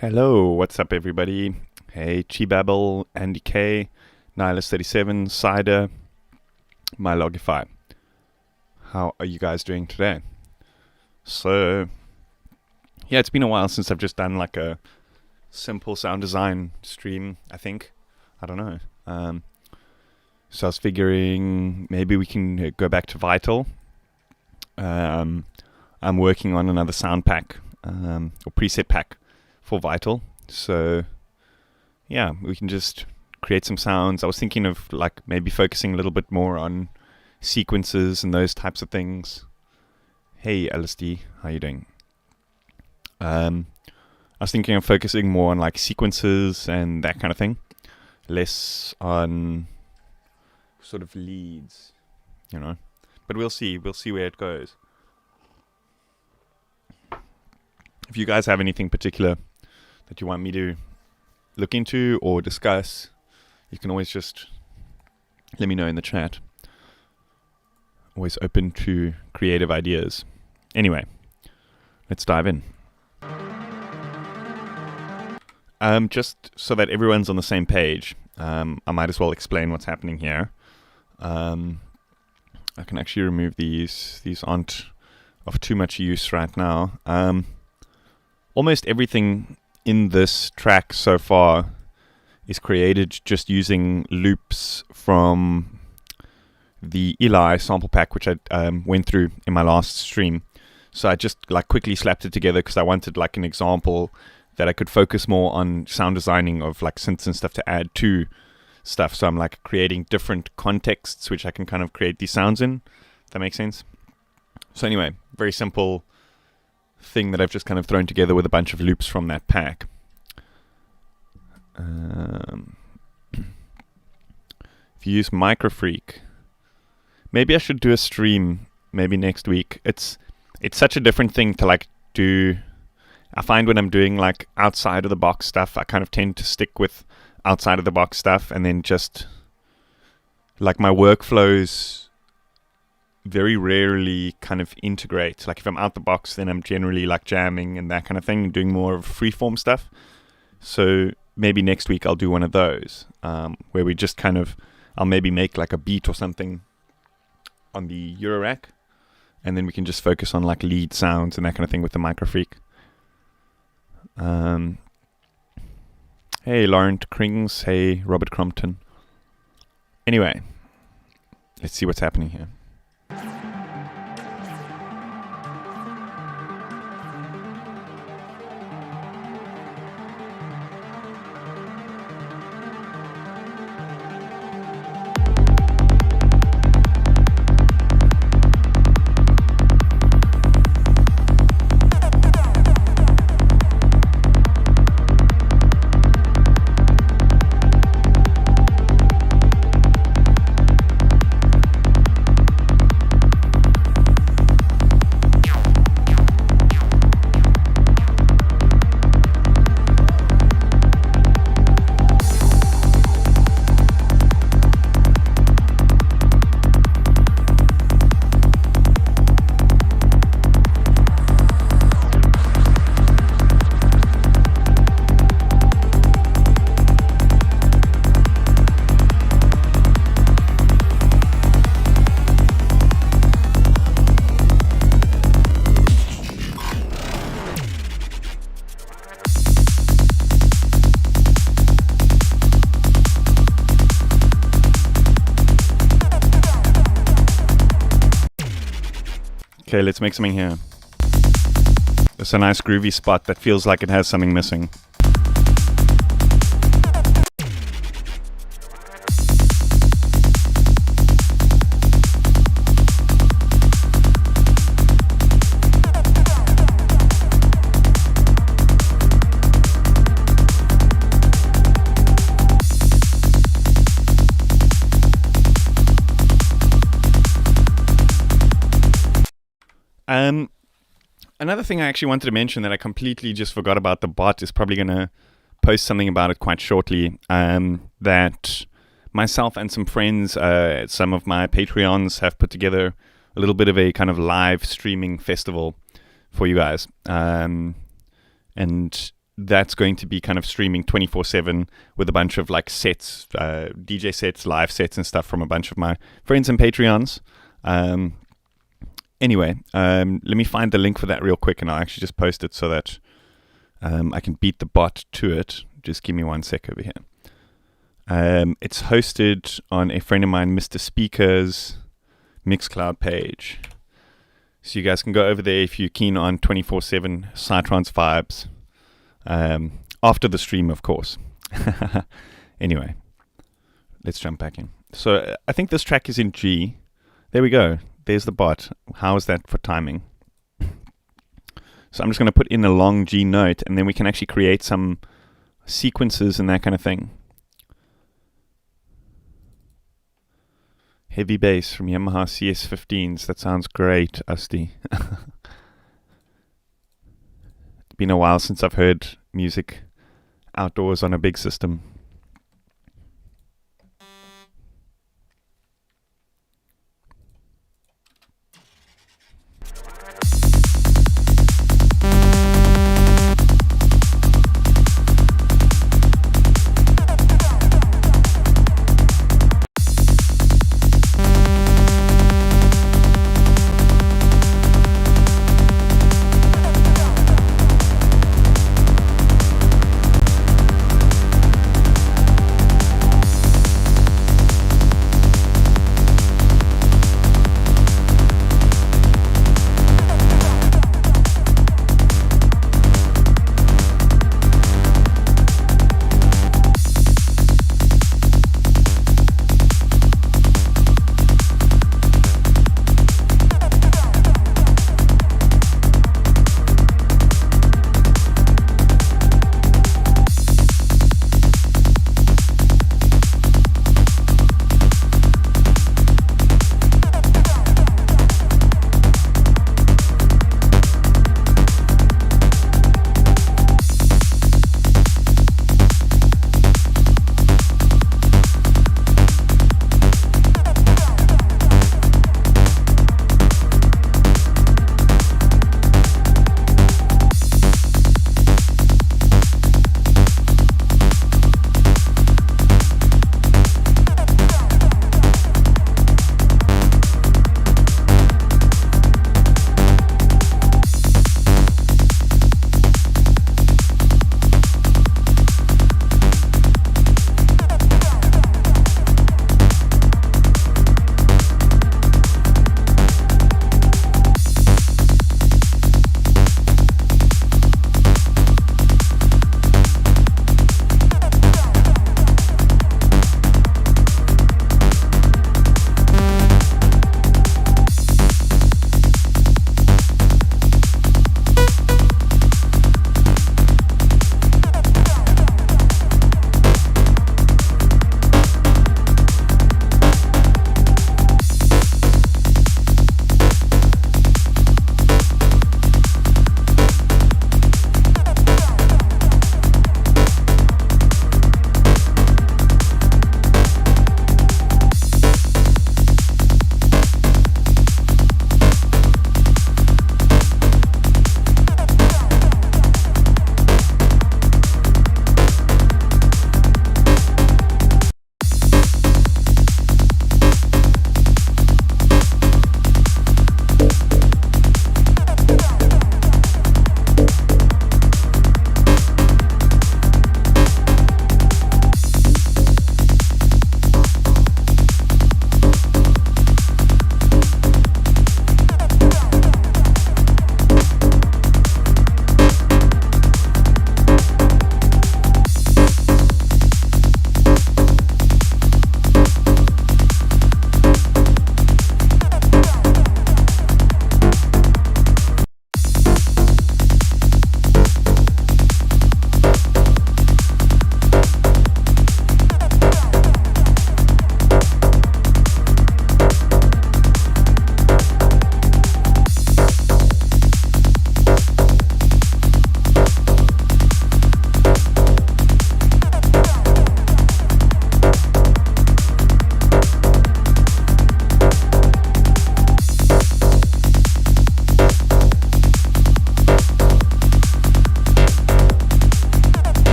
Hello, what's up, everybody? Hey, Chibabble, Andy K, Nihilus37, Cider, Mylogify. How are you guys doing today? So, yeah, it's been a while since I've just done like a simple sound design stream, I think. I don't know. So I was figuring maybe we can go back to Vital. I'm working on another sound pack, or preset pack for Vital. So yeah, we can just create some sounds. I was thinking of like maybe focusing a little bit more on sequences and those types of things. Hey LSD, how you doing? I was thinking of focusing more on like sequences and that kind of thing, less on sort of leads, but we'll see where it goes. If you guys have anything particular that you want me to look into or discuss, you can always just let me know in the chat. Always open to creative ideas. Anyway, let's dive in. Just so that everyone's on the same page, I might as well explain what's happening here. I can actually remove these. These aren't of too much use right now. Almost everything in this track so far is created just using loops from the Eli sample pack, which I went through in my last stream. So I just like quickly slapped it together because I wanted like an example that I could focus more on sound designing of like synths and stuff to add to stuff. So I'm like creating different contexts which I can kind of create these sounds in. If that makes sense. So anyway, very simple thing that I've just kind of thrown together with a bunch of loops from that pack. If you use Microfreak, maybe I should do a stream maybe next week. It's such a different thing to like do. I find when I'm doing like outside of the box stuff, I kind of tend to stick with outside of the box stuff, and then just like my workflows very rarely kind of integrate. Like if I'm out the box, then I'm generally like jamming and that kind of thing, doing more of freeform stuff. So maybe next week I'll do one of those where we just kind of, I'll maybe make like a beat or something on the Eurorack, and then we can just focus on like lead sounds and that kind of thing with the Microfreak. Hey Laurent Krings, hey Robert Crompton. Anyway, let's see what's happening here. Okay, let's make something here. It's a nice groovy spot that feels like it has something missing. Another thing I actually wanted to mention that I completely just forgot about, the bot is probably going to post something about it quite shortly, that myself and some friends, some of my Patreons, have put together a little bit of a kind of live streaming festival for you guys. And that's going to be kind of streaming 24/7 with a bunch of like sets, DJ sets, live sets and stuff from a bunch of my friends and Patreons. Anyway, let me find the link for that real quick, and I'll actually just post it so that I can beat the bot to it. Just give me 1 sec over here. It's hosted on a friend of mine, Mr. Speaker's Mixcloud page. So you guys can go over there if you're keen on 24/7 Psytrance vibes. After the stream, of course. Anyway, let's jump back in. So I think this track is in G. There we go. There's the bot. How is that for timing? So I'm just going to put in a long G note, and then we can actually create some sequences and that kind of thing. Heavy bass from Yamaha CS15s. That sounds great, Asti. It's been a while since I've heard music outdoors on a big system.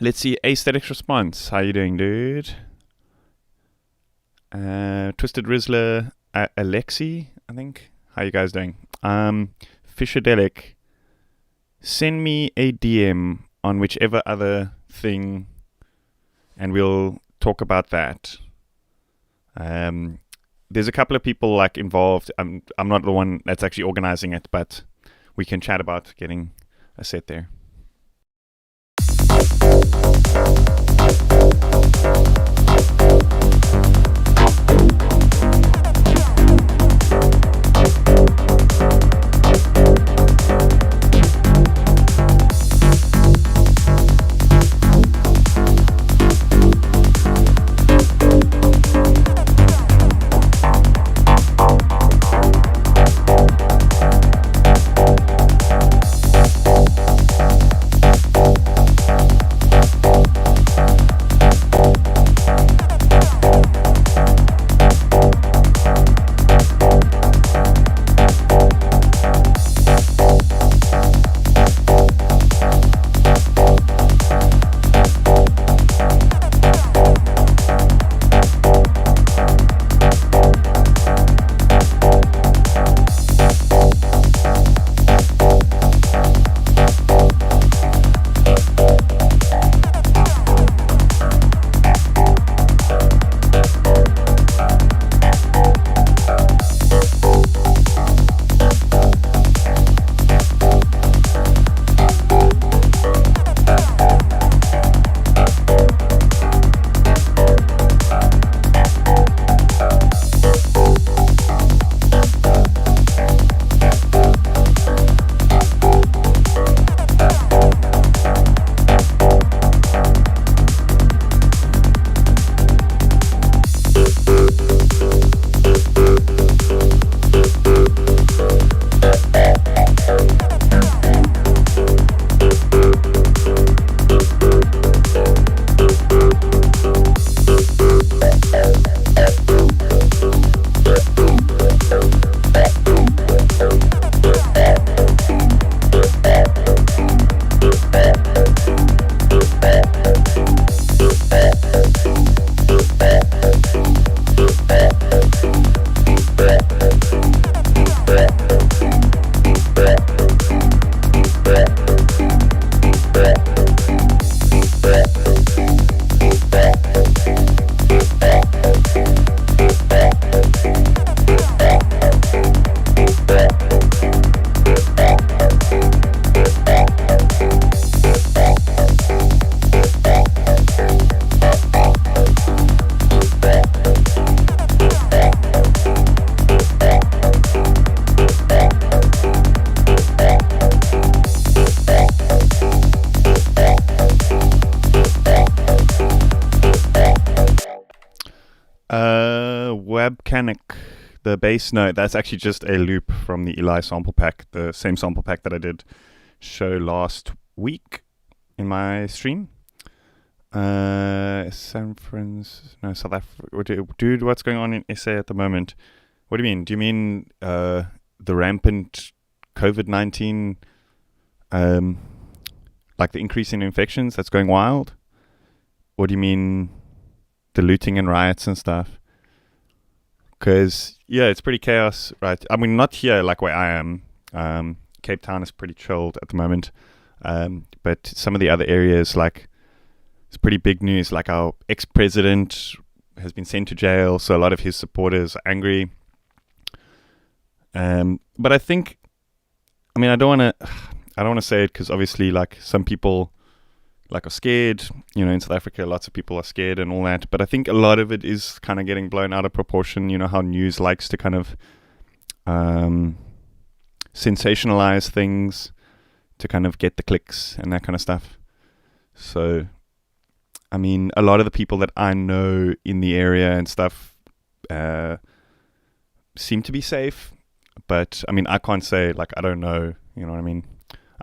Let's see, Aesthetics Response. How you doing, dude? Twisted Rizzler, Alexi, I think. How you guys doing? Fisherdelic, send me a DM on whichever other thing, and we'll talk about that. There's a couple of people like involved. I'm not the one that's actually organizing it, but we can chat about getting a set there. Webcanic, the bass note, that's actually just a loop from the Eli sample pack, the same sample pack that I did show last week in my stream. South Africa. Dude, what's going on in SA at the moment? What do you mean? Do you mean the rampant COVID-19, like the increase in infections that's going wild? Or do you mean the looting and riots and stuff? Because, yeah, it's pretty chaos, right? I mean, not here like where I am. Cape Town is pretty chilled at the moment. But some of the other areas, like, it's pretty big news. Like, our ex-president has been sent to jail, so a lot of his supporters are angry. But I think, I mean, I don't want to say it because obviously, like, some people like are scared, you know, in South Africa lots of people are scared and all that, but I think a lot of it is kind of getting blown out of proportion. You know how news likes to kind of sensationalize things to kind of get the clicks and that kind of stuff. So I mean, a lot of the people that I know in the area and stuff seem to be safe, but I mean, I can't say, like, I don't know, you know what I mean?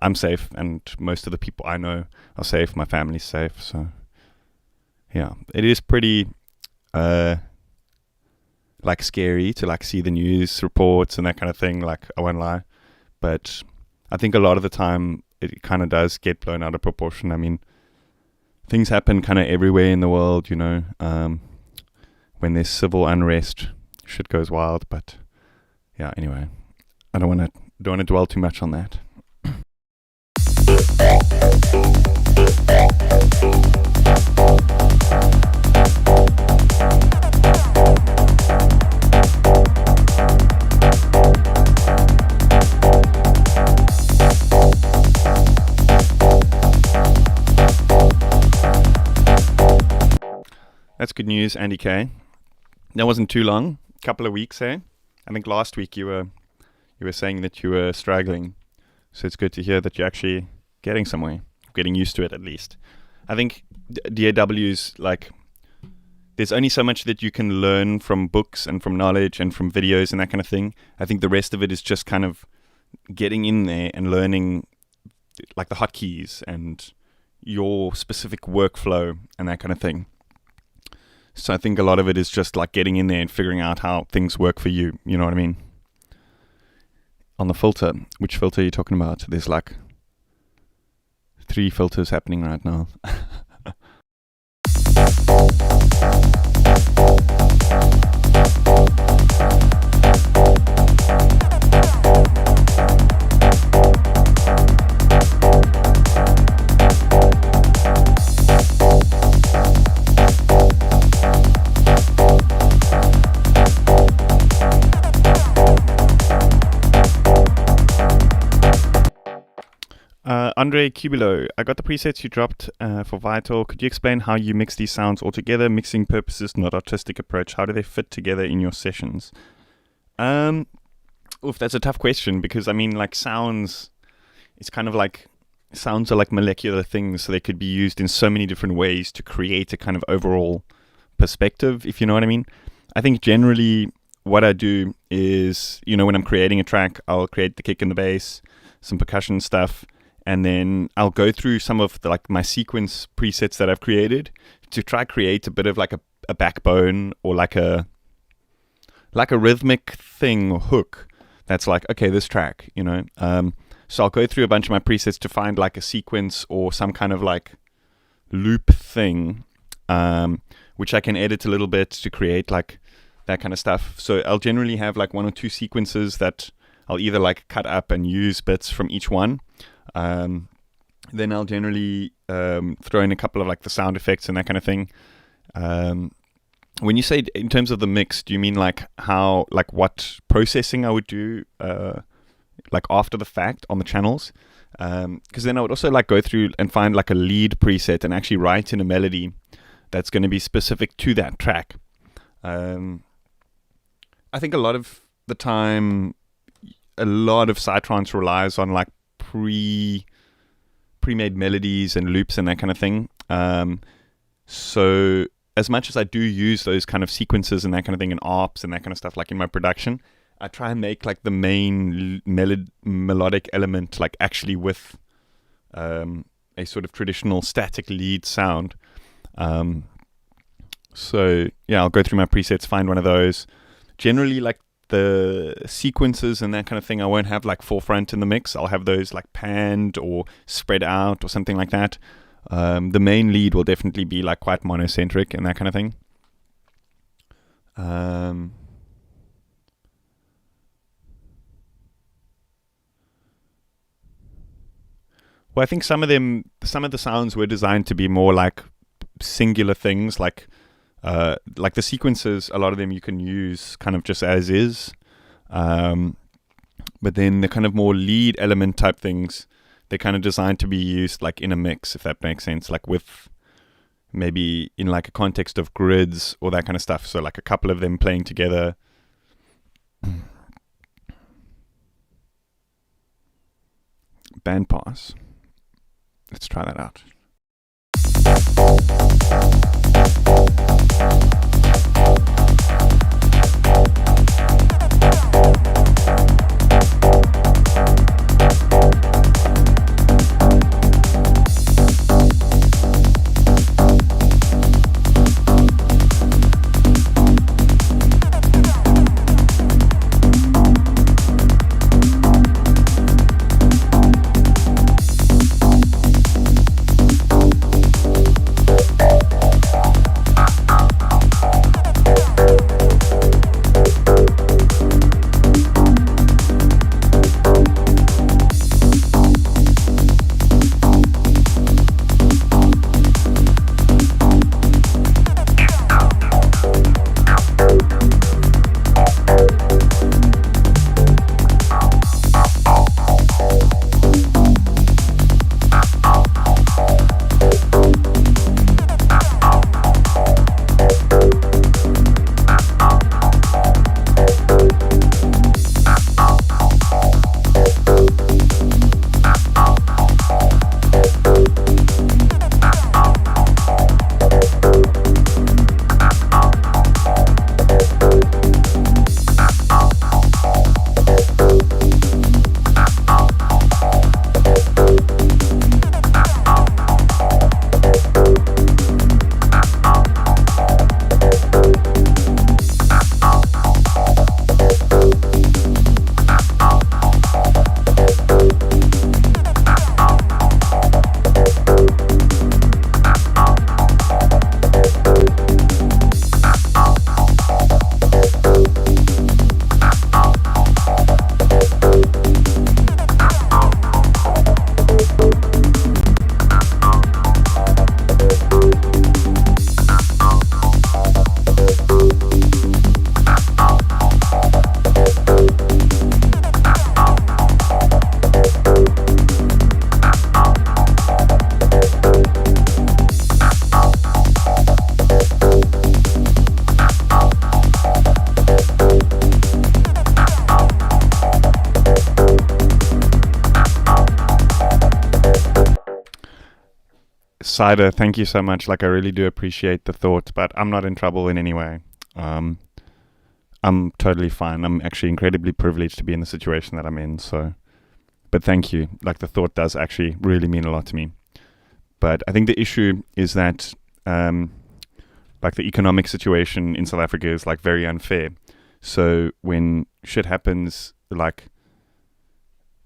I'm safe, and most of the people I know are safe. My family's safe, so yeah, it is pretty like scary to like see the news reports and that kind of thing. Like, I won't lie, but I think a lot of the time it kind of does get blown out of proportion. I mean, things happen kind of everywhere in the world, you know. When there's civil unrest, shit goes wild. But yeah, anyway, I don't want to dwell too much on that. That's good news, Andy K. That wasn't too long, a couple of weeks, eh? I think last week you were saying that you were struggling, so it's good to hear that you're actually getting somewhere, getting used to it at least. I think DAW's like, there's only so much that you can learn from books and from knowledge and from videos and that kind of thing. I think the rest of it is just kind of getting in there and learning like the hotkeys and your specific workflow and that kind of thing. So I think a lot of it is just like getting in there and figuring out how things work for you. You know what I mean? On the filter, which filter are you talking about? There's like 3 filters happening right now. Andre Cubulo, I got the presets you dropped for Vital. Could you explain how you mix these sounds all together? Mixing purposes, not artistic approach. How do they fit together in your sessions? That's a tough question because I mean, like sounds, it's kind of like, sounds are like molecular things, so they could be used in so many different ways to create a kind of overall perspective, if you know what I mean. I think generally what I do is, you know, when I'm creating a track, I'll create the kick and the bass, some percussion stuff, and then I'll go through some of the, like my sequence presets that I've created to try create a bit of like a backbone or like a rhythmic thing or hook that's like, okay, this track, you know. So I'll go through a bunch of my presets to find like a sequence or some kind of like loop thing, which I can edit a little bit to create like that kind of stuff. So I'll generally have like 1 or 2 sequences that I'll either like cut up and use bits from each one. Then I'll generally throw in a couple of like the sound effects and that kind of thing. When you say in terms of the mix, do you mean like how, like what processing I would do like after the fact on the channels? Because then I would also like go through and find like a lead preset and actually write in a melody that's going to be specific to that track. I think a lot of the time, a lot of psytrance relies on like pre-made melodies and loops and that kind of thing. So as much as I do use those kind of sequences and that kind of thing and ARPs and that kind of stuff like in my production, I try and make like the main melodic element like actually with a sort of traditional static lead sound. So yeah, I'll go through my presets, find one of those. Generally like the sequences and that kind of thing, I won't have like forefront in the mix. I'll have those like panned or spread out or something like that. The main lead will definitely be like quite monocentric and that kind of thing. Well, I think some of the sounds were designed to be more like singular things, like the sequences, a lot of them you can use kind of just as is. But then the kind of more lead element type things, they're kind of designed to be used like in a mix, if that makes sense, like with maybe in like a context of grids or that kind of stuff. So like a couple of them playing together. Bandpass. Let's try that out. Cider, thank you so much. Like, I really do appreciate the thought, but I'm not in trouble in any way. I'm totally fine. I'm actually incredibly privileged to be in the situation that I'm in. So, but thank you. Like, the thought does actually really mean a lot to me. But I think the issue is that, like, the economic situation in South Africa is like very unfair. So when shit happens, like,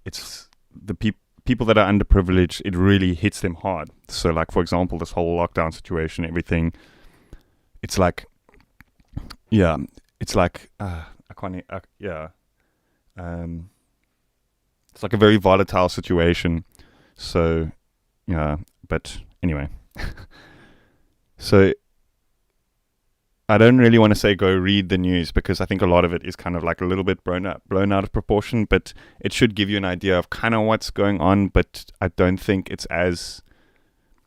it's the people that are underprivileged, it really hits them hard. So, like, for example, this whole lockdown situation, everything, it's like, yeah, it's like, I can't, yeah, it's like a very volatile situation. So, yeah, but anyway, so I don't really want to say go read the news, because I think a lot of it is kind of like a little bit blown out of proportion, but it should give you an idea of kind of what's going on. But I don't think it's as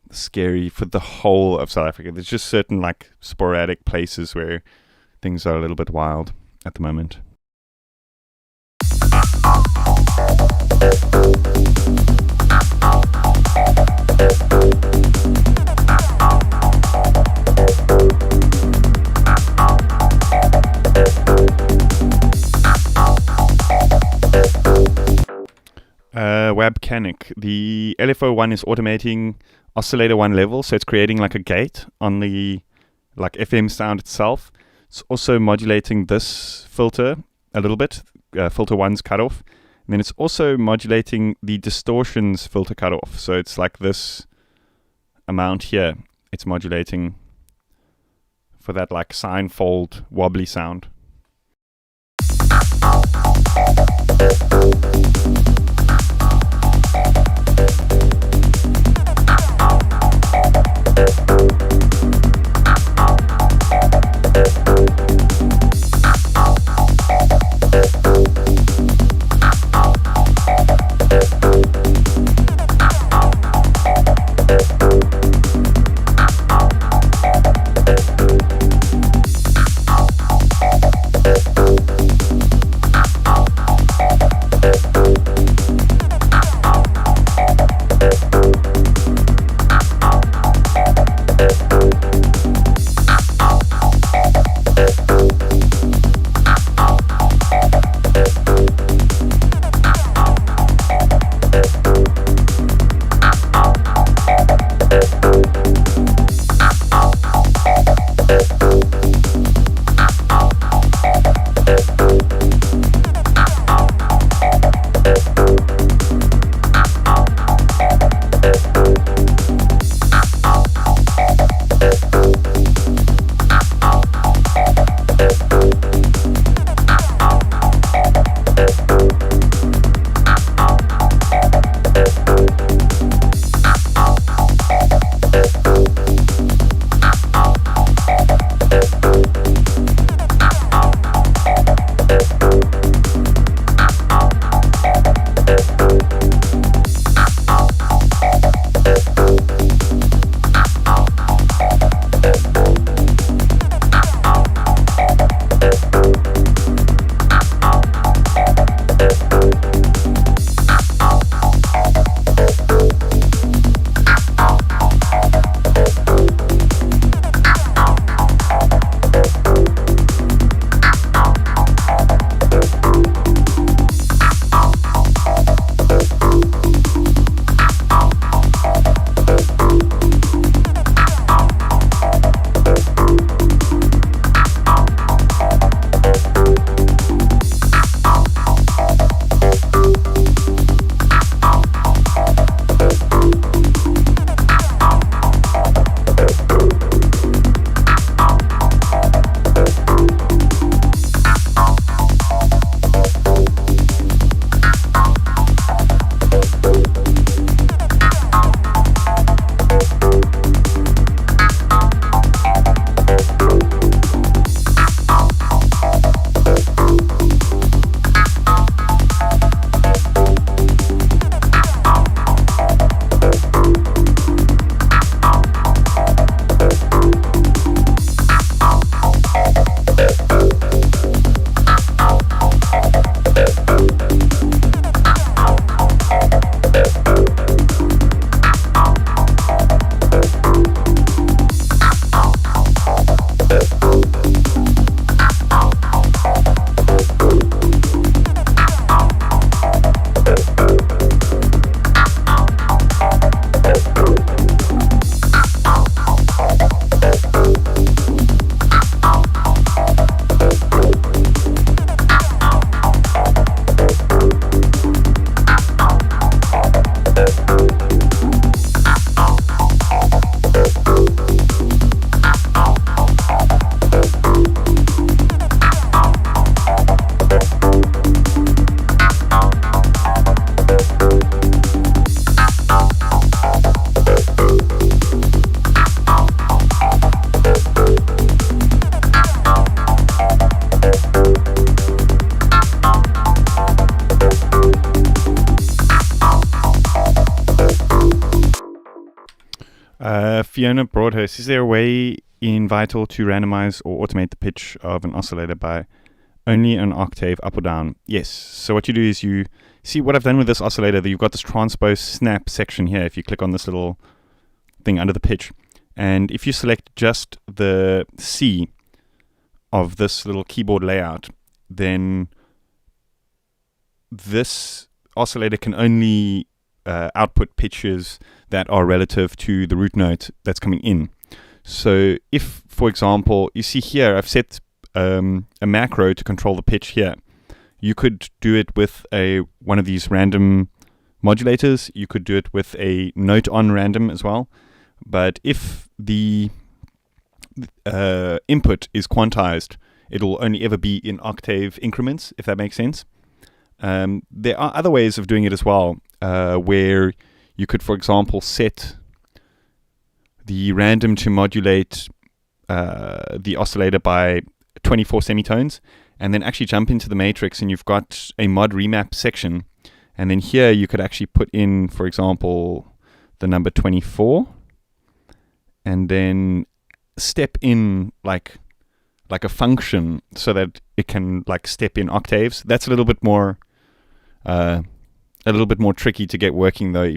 scary for the whole of South Africa. There's just certain like sporadic places where things are a little bit wild at the moment. Webcanic. The LFO1 is automating oscillator 1 level, so it's creating like a gate on the like FM sound itself. It's also modulating this filter a little bit, filter 1's cutoff, and then it's also modulating the distortions filter cutoff. So it's like this amount here. It's modulating for that like sine fold wobbly sound. Fiona Broadhurst, is there a way in Vital to randomize or automate the pitch of an oscillator by only an octave up or down? Yes. So what you do is you see what I've done with this oscillator, that you've got this transpose snap section here. If you click on this little thing under the pitch, and if you select just the C of this little keyboard layout, then this oscillator can only output pitches that are relative to the root note that's coming in. So if, for example, you see here, I've set a macro to control the pitch here. You could do it with one of these random modulators. You could do it with a note on random as well. But if the input is quantized, it'll only ever be in octave increments, if that makes sense. There are other ways of doing it as well, where you could, for example, set the random to modulate the oscillator by 24 semitones, and then actually jump into the matrix, and you've got a mod remap section. And then here you could actually put in, for example, the number 24, and then step in like a function so that it can like step in octaves. That's a little bit more tricky to get working, though.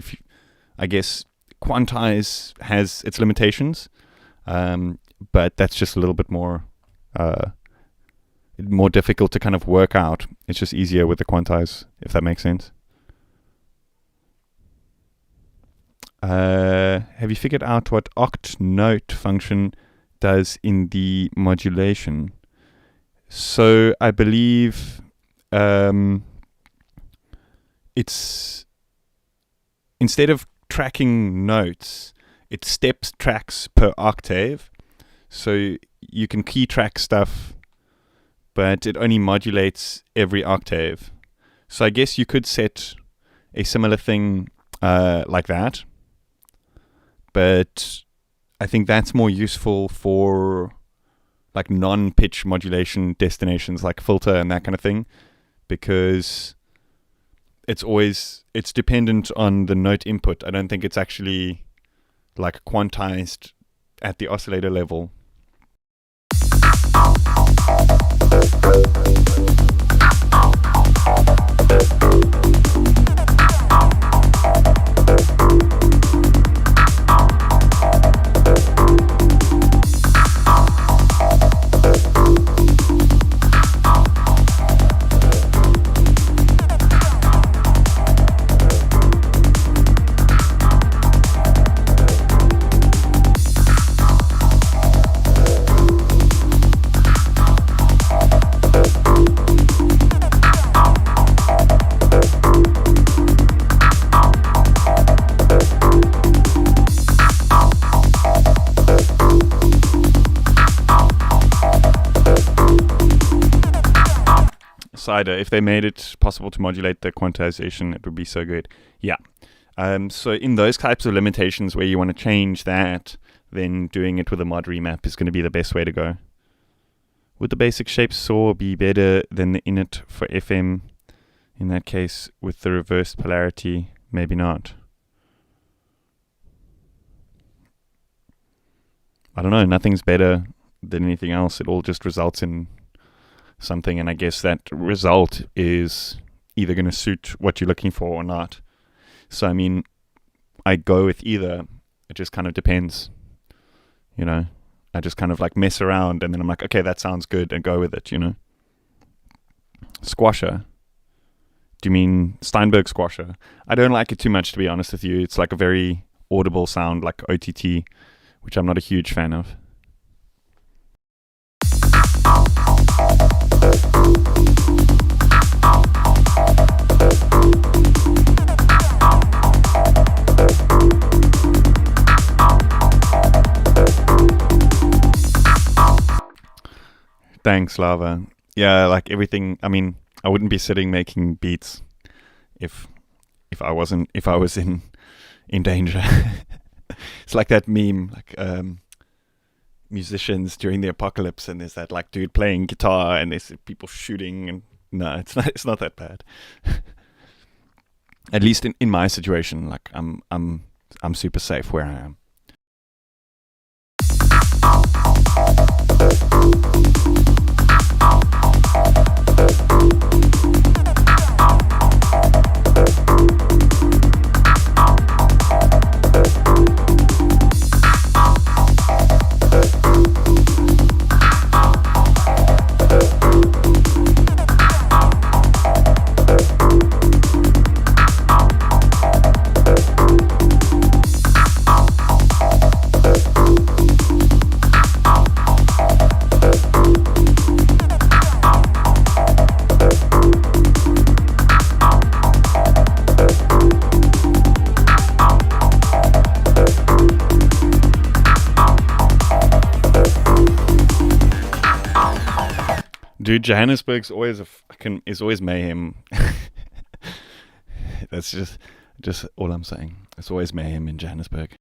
I guess quantize has its limitations, but that's just a little bit more difficult to kind of work out. It's just easier with the quantize, if that makes sense. Have you figured out what oct note function does in the modulation? So I believe it's, instead of tracking notes, it steps tracks per octave. So you can key track stuff, but it only modulates every octave. So I guess you could set a similar thing like that. But I think that's more useful for like non-pitch modulation destinations like filter and that kind of thing, because it's dependent on the note input. I don't think it's actually like quantized at the oscillator level. If they made it possible to modulate the quantization, it would be so good. Yeah. So in those types of limitations where you want to change that, then doing it with a mod remap is going to be the best way to go. Would the basic shape saw be better than the init for FM? In that case, with the reversed polarity, maybe not. I don't know. Nothing's better than anything else. It all just results in something, and I guess that result is either going to suit what you're looking for or not. So I mean, I go with either. It just kind of depends, you know. I just kind of like mess around, and then I'm like, okay, that sounds good, and go with it, you know. Squasher. Do you mean Steinberg squasher? I don't like it too much, to be honest with you. It's like a very audible sound, like OTT, which I'm not a huge fan of. Thanks, Lava. Yeah, like everything. I mean, I wouldn't be sitting making beats if I was in danger. It's like that meme, like musicians during the apocalypse, and there's that like dude playing guitar, and there's people shooting, and no, it's not that bad. At least in my situation, like I'm super safe where I am. Dude, Johannesburg's always is always mayhem. That's just all I'm saying. It's always mayhem in Johannesburg.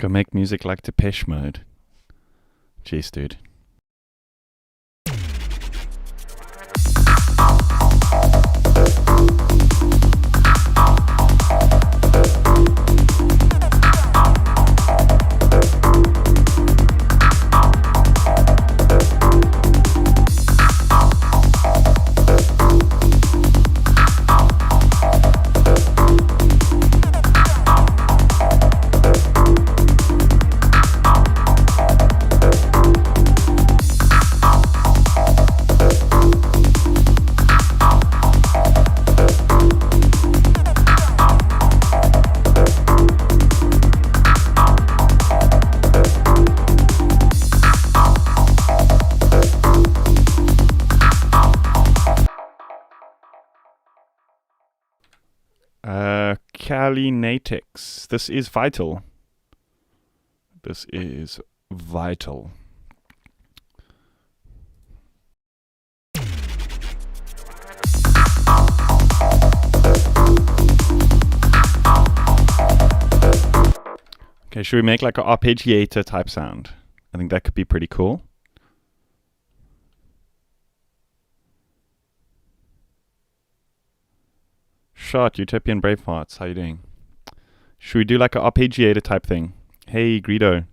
Go make music like Depeche Mode. Jeez, dude. Calinatics. This is vital. This is vital. Okay, should we make like an arpeggiator type sound? I think that could be pretty cool. Shot, Utopian Bravehearts, how you doing? Should we do like an arpeggiator type thing? Hey, Greedo.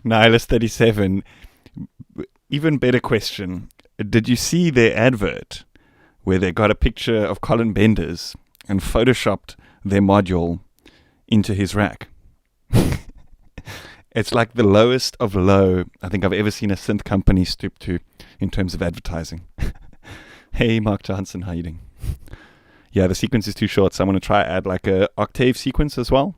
Nihilist37, even better question. Did you see their advert where they got a picture of Colin Benders and photoshopped their module into his rack? It's like the lowest of low I think I've ever seen a synth company stoop to in terms of advertising. Hey, Mark Johnson, how you doing? Yeah, the sequence is too short, so I'm going to try add like a octave sequence as well.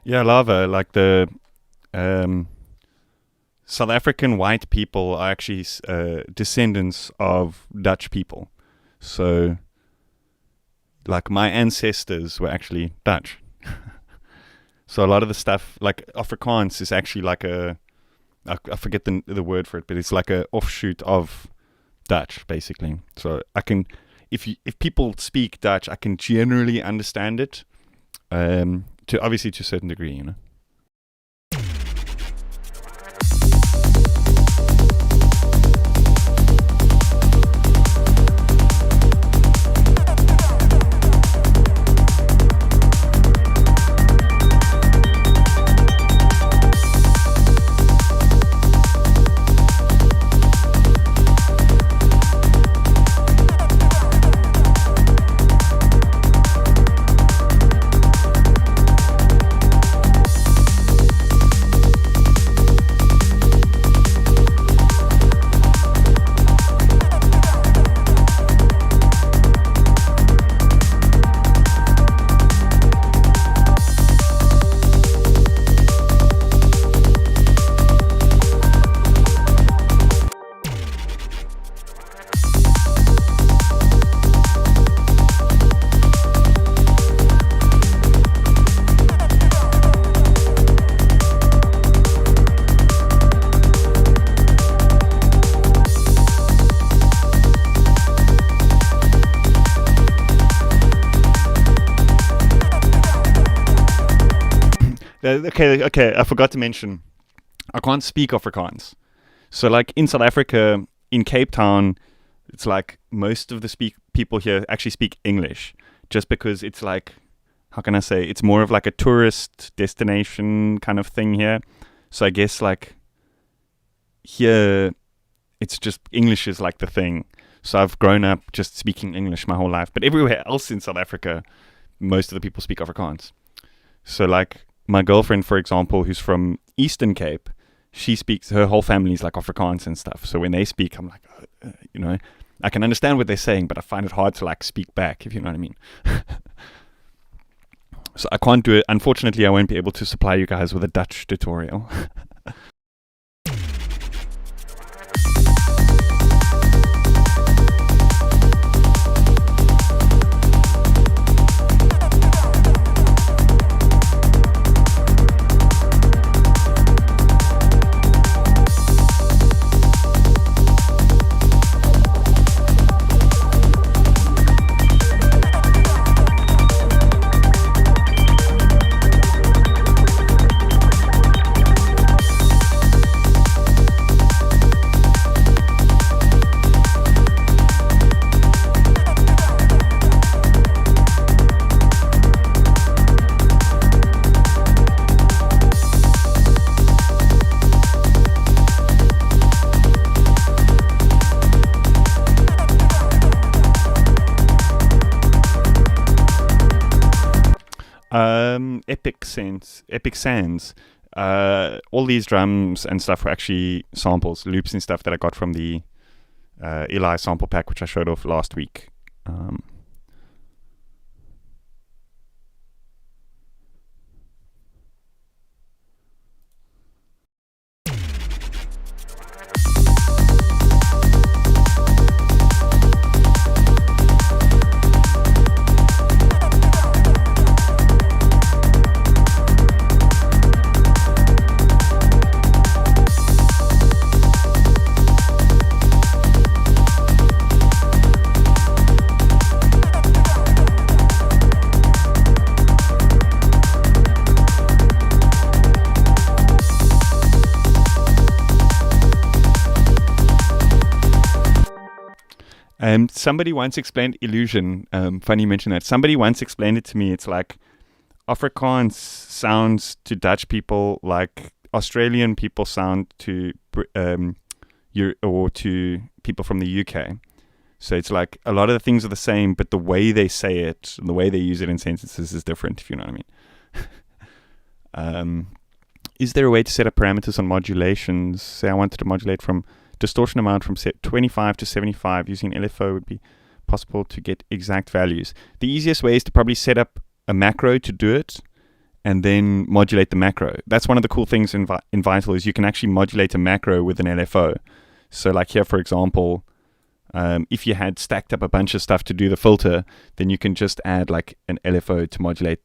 Yeah, lava. Like the um, South African white people are actually descendants of Dutch people. So, like, my ancestors were actually Dutch. So a lot of the stuff, like Afrikaans, is actually like I forget the word for it, but it's like a offshoot of Dutch, basically. So I can, if people speak Dutch, I can generally understand it. To obviously to a certain degree, you know. Okay. I forgot to mention, I can't speak Afrikaans. So, like in South Africa, in Cape Town, it's like most of the people here actually speak English, just because it's like, how can I say? It's more of like a tourist destination kind of thing here. So I guess like here, it's just English is like the thing. So I've grown up just speaking English my whole life. But everywhere else in South Africa, most of the people speak Afrikaans. So like my girlfriend, for example, who's from Eastern Cape, she speaks, her whole family's like Afrikaans and stuff. So when they speak, I'm like, you know, I can understand what they're saying, but I find it hard to like speak back, if you know what I mean. So I can't do it. Unfortunately, I won't be able to supply you guys with a Dutch tutorial. Epic Sands. All these drums and stuff were actually samples, loops and stuff that I got from the Eli sample pack, which I showed off last week. Somebody once explained illusion. Funny you mention that. Somebody once explained it to me. It's like Afrikaans sounds to Dutch people like Australian people sound to or to people from the UK. So it's like a lot of the things are the same, but the way they say it and the way they use it in sentences is different, if you know what I mean. Is there a way to set up parameters on modulations? Say I wanted to modulate from distortion amount from 25 to 75 using LFO would be possible to get exact values. The easiest way is to probably set up a macro to do it and then modulate the macro. That's one of the cool things in Vital is you can actually modulate a macro with an LFO. So like here, for example, if you had stacked up a bunch of stuff to do the filter, then you can just add like an LFO to modulate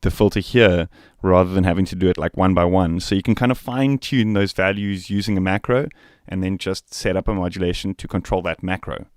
the filter here rather than having to do it like one by one. So you can kind of fine tune those values using a macro and then just set up a modulation to control that macro.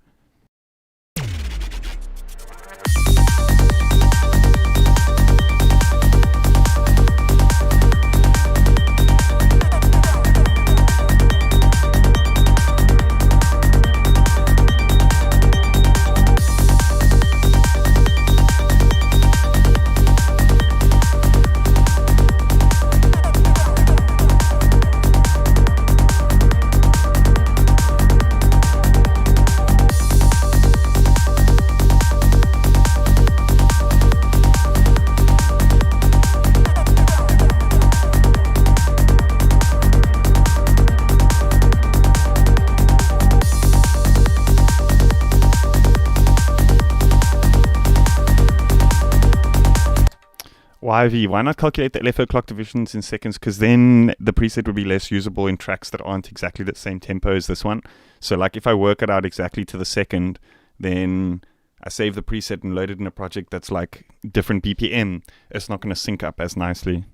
Why not calculate the LFO clock divisions in seconds? Because then the preset would be less usable in tracks that aren't exactly the same tempo as this one. So like if I work it out exactly to the second, then I save the preset and load it in a project that's like different BPM. It's not going to sync up as nicely.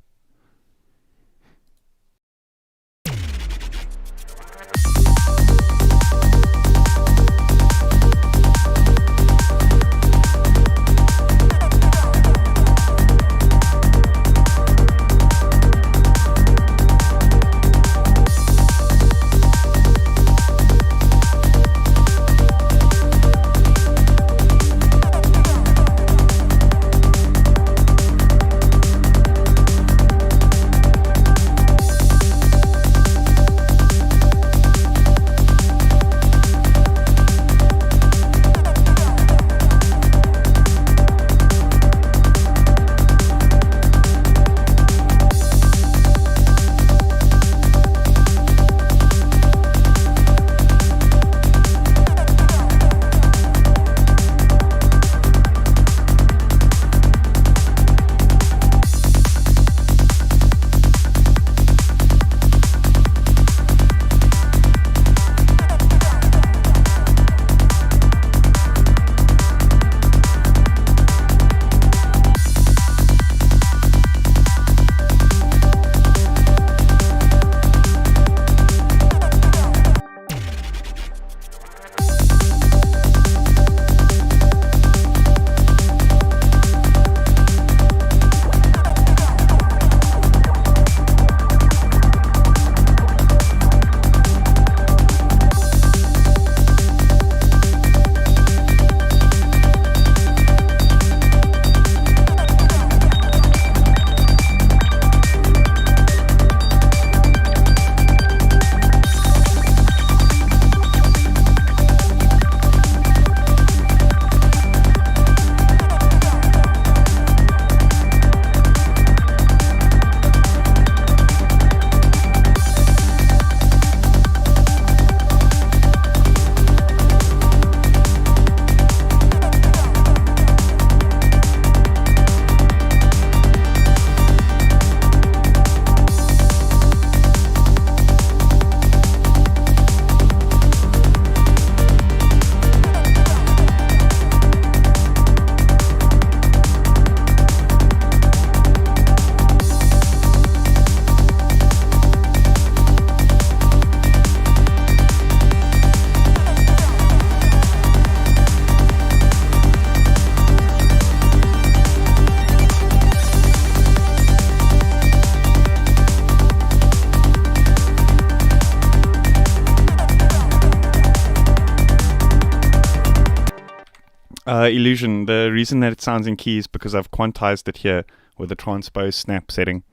Illusion. The reason that it sounds in key is because I've quantized it here with the transpose snap setting.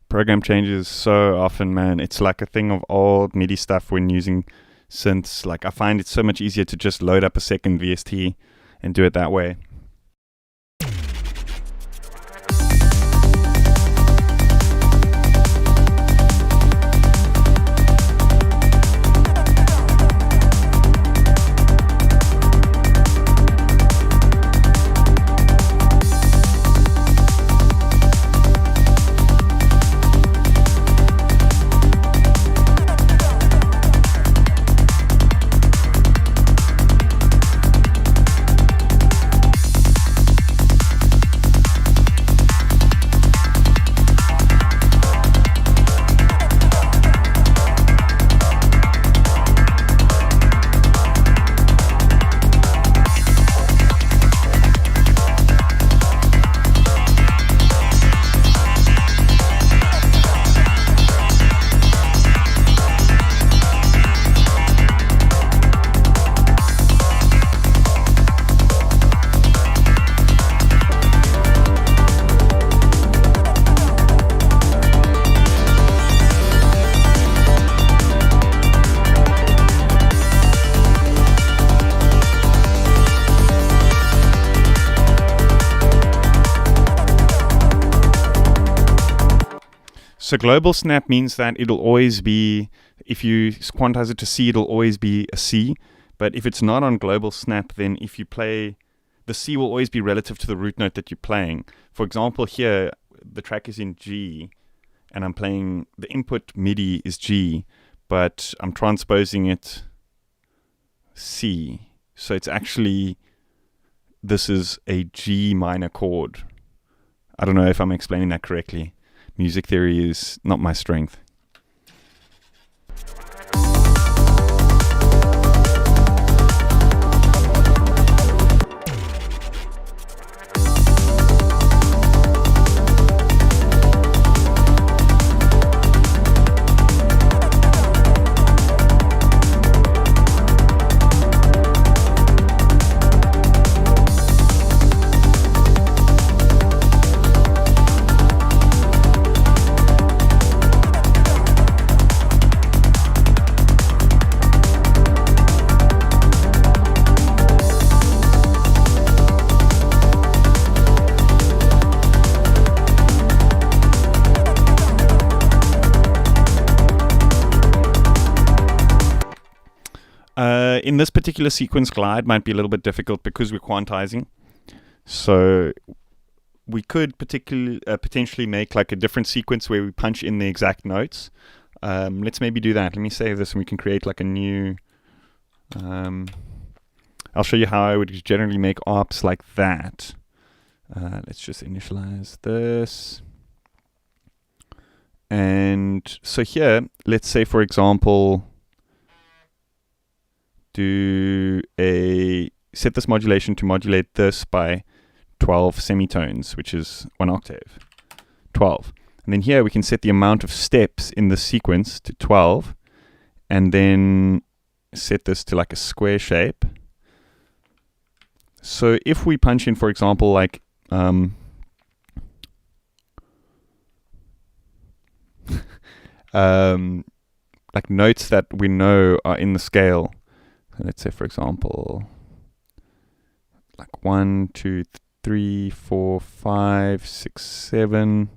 Program changes so often, man. It's like a thing of old MIDI stuff when using synths. Like I find it so much easier to just load up a second VST and do it that way. So global snap means that it'll always be, if you quantize it to C, it'll always be a C. But if it's not on global snap, then if you play, the C will always be relative to the root note that you're playing. For example, here, the track is in G, and I'm playing, the input MIDI is G, but I'm transposing it C. So it's actually, this is a G minor chord. I don't know if I'm explaining that correctly. Music theory is not my strength. In this particular sequence, glide might be a little bit difficult because we're quantizing. So we could potentially make like a different sequence where we punch in the exact notes. Let's maybe do that. Let me save this and we can create like a new... I'll show you how I would generally make ARPs like that. Let's just initialize this. And so here, let's say, for example... set this modulation to modulate this by 12 semitones, which is 1 octave, 12. And then here we can set the amount of steps in the sequence to 12, and then set this to like a square shape. So if we punch in, for example, like notes that we know are in the scale. Let's say, for example, like 1, 2, 3, 4, 5, 6, 7.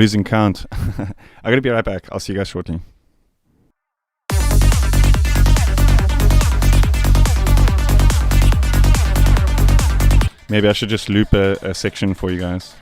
losing count. I gotta be right back. I'll see you guys shortly. Maybe I should just loop a section for you guys.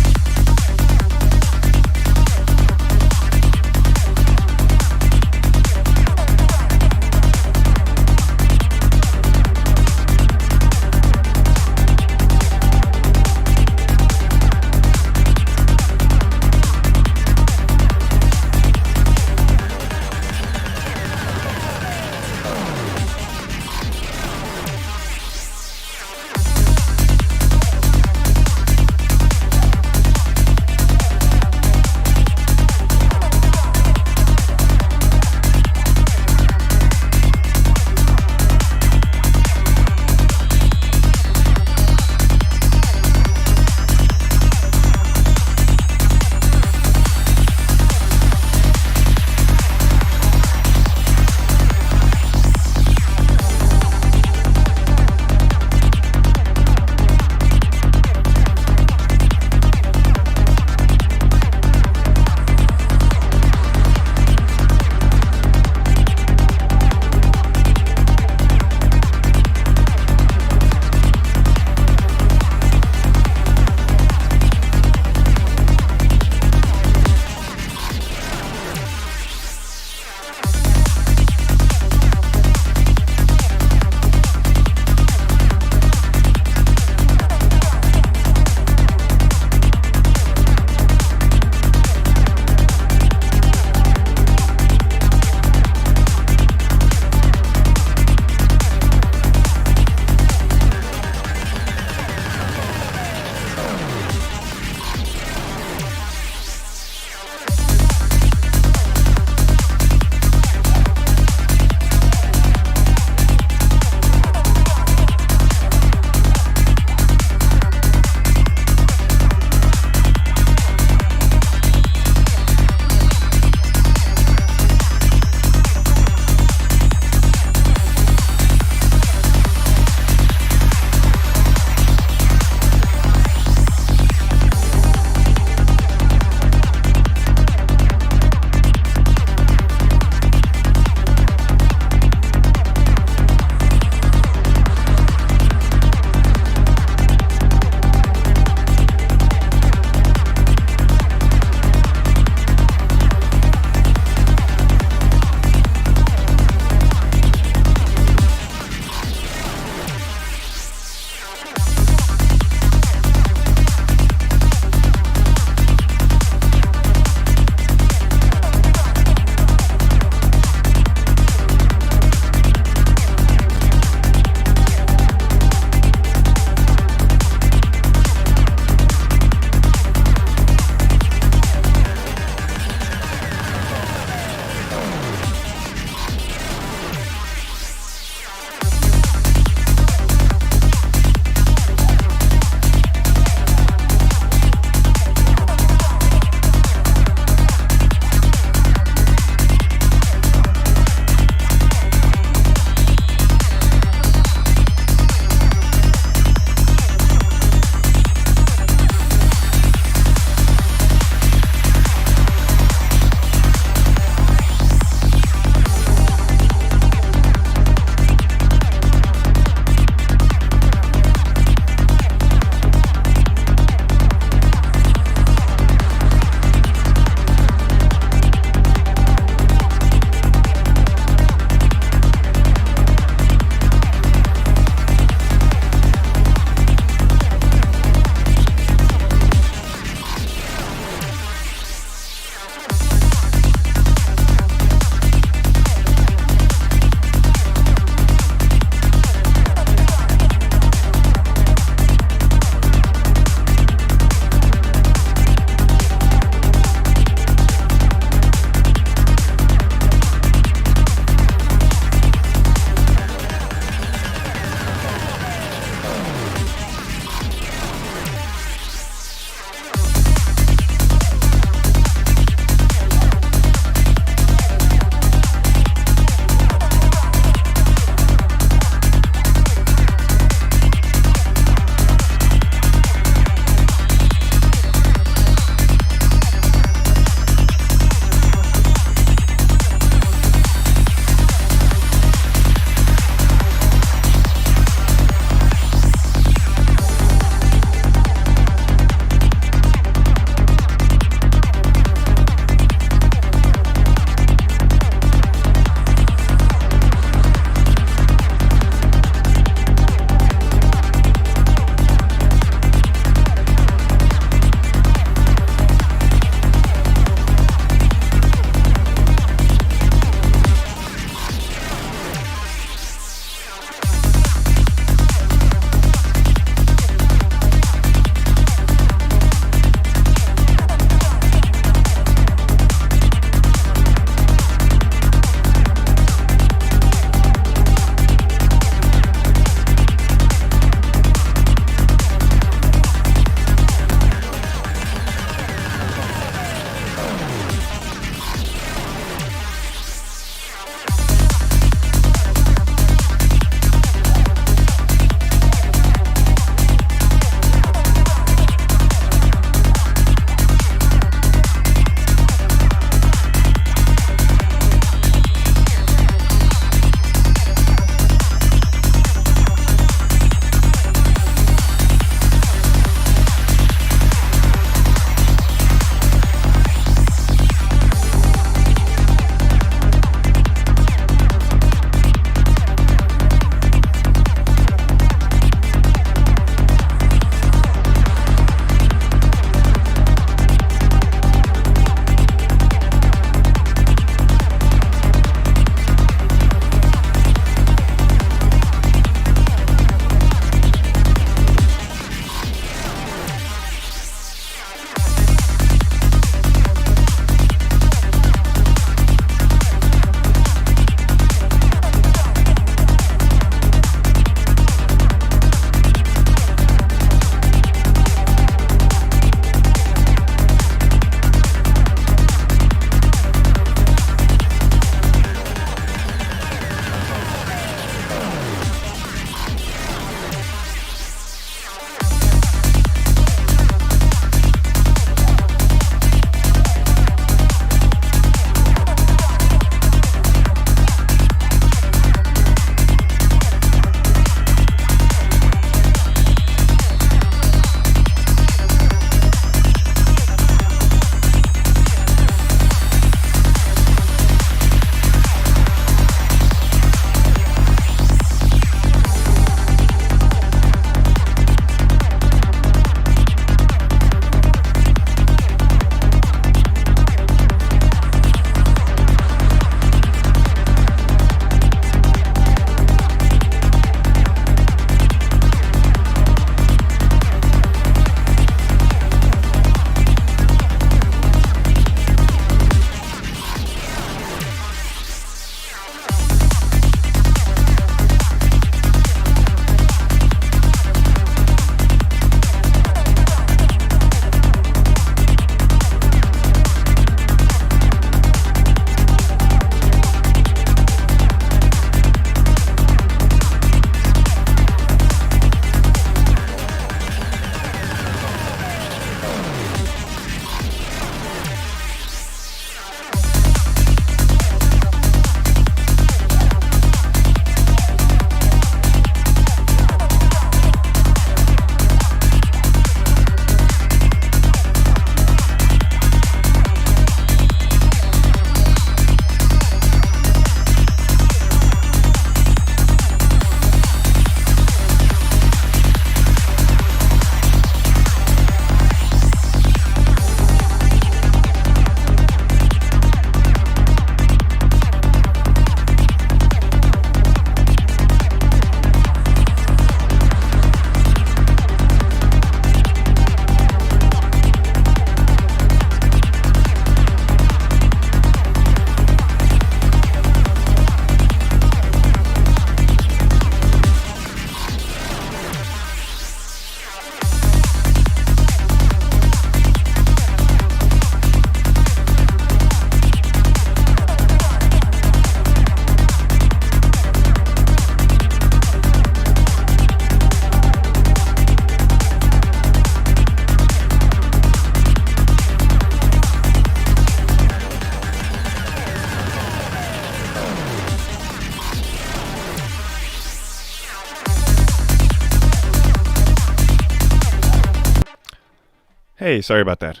Hey, sorry about that.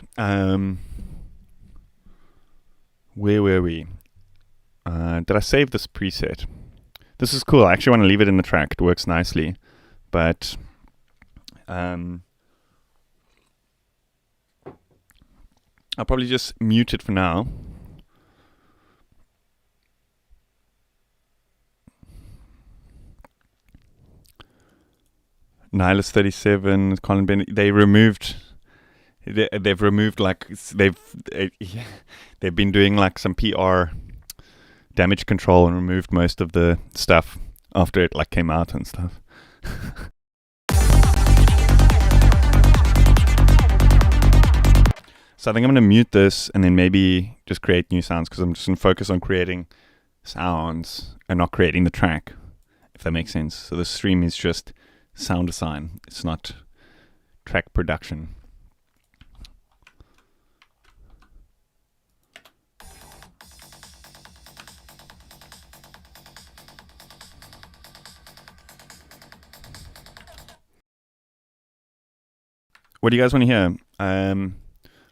Where were we? Did I save this preset? This is cool. I actually want to leave it in the track. It works nicely. But I'll probably just mute it for now. Nihilus 37, Colin Bennett. They've removed like they've been doing like some PR damage control and removed most of the stuff after it like came out and stuff. So I think I'm going to mute this and then maybe just create new sounds, because I'm just going to focus on creating sounds and not creating the track, if that makes sense. So the stream is just sound design. It's not track production. What do you guys want to hear?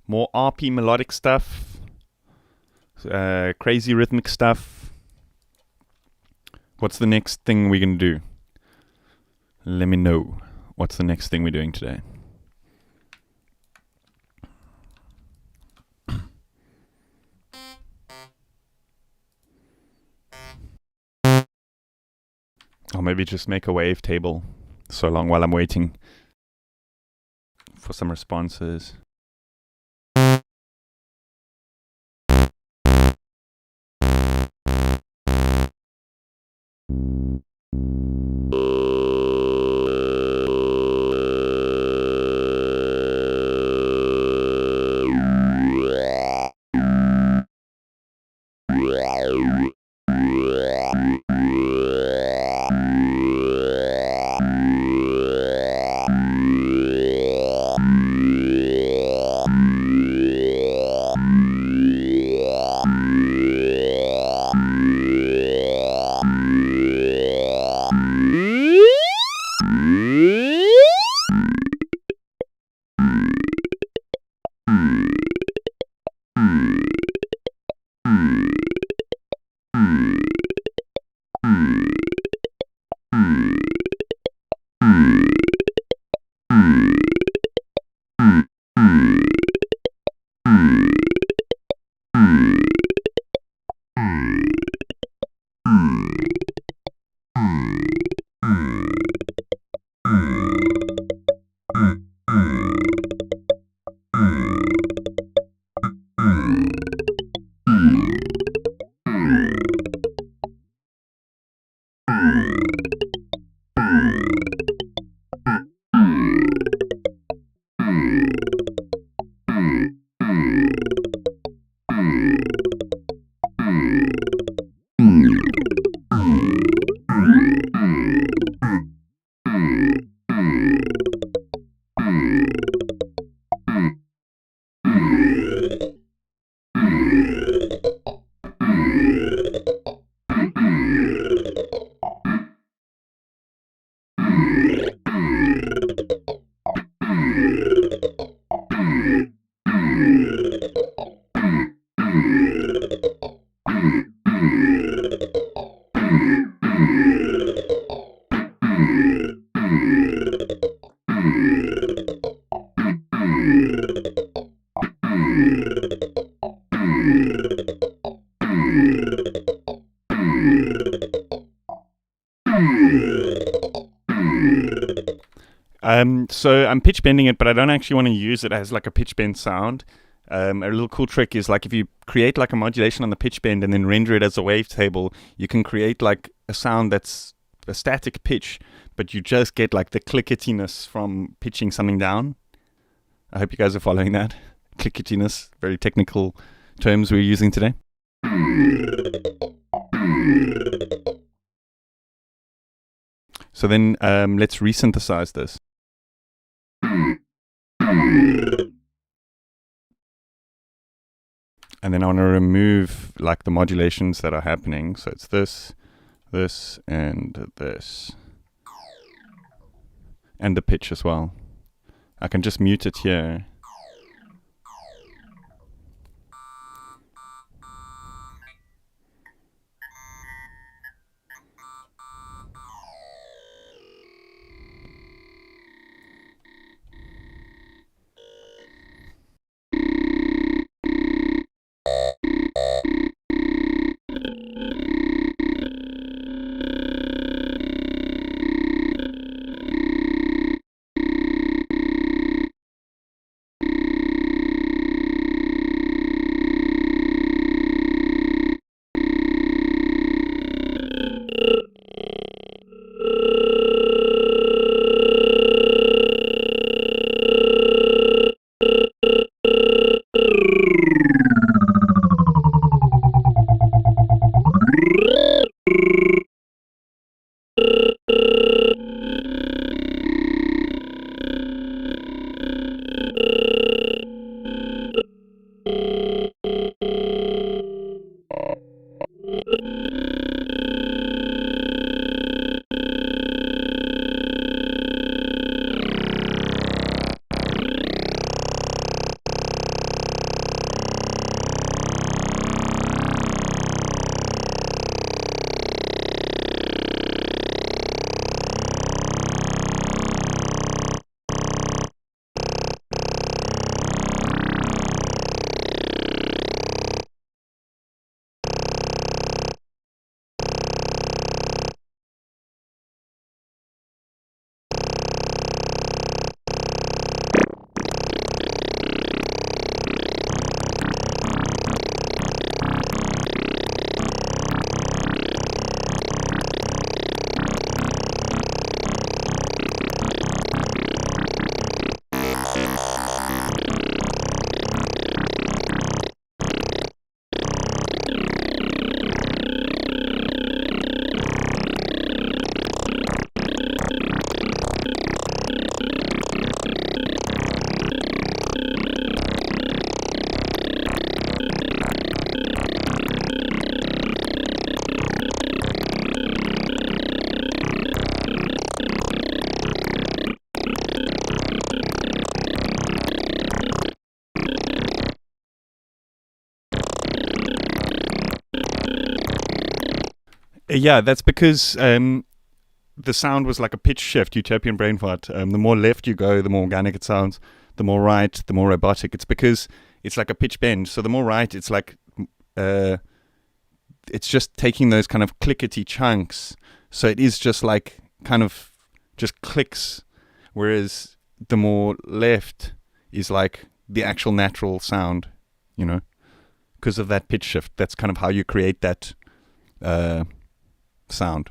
More RP melodic stuff, crazy rhythmic stuff. What's the next thing we're going to do? Let me know. What's the next thing we're doing today? Or maybe just make a wavetable so long while I'm waiting for some responses. So I'm pitch bending it, but I don't actually want to use it as like a pitch bend sound. A little cool trick is like if you create like a modulation on the pitch bend and then render it as a wavetable, you can create like a sound that's a static pitch, but you just get like the clicketiness from pitching something down. I hope you guys are following that. Clicketiness, very technical terms we're using today. So then let's resynthesize this. And then I want to remove like the modulations that are happening. So it's this, this, and this. And the pitch as well. I can just mute it here. Yeah, that's because the sound was like a pitch shift, utopian brain fart. The more left you go, the more organic it sounds. The more right, the more robotic. It's because it's like a pitch bend. So the more right, it's like uh, it's just taking those kind of clickety chunks. So it is just like kind of just clicks. Whereas the more left is like the actual natural sound, you know, because of that pitch shift. That's kind of how you create that sound.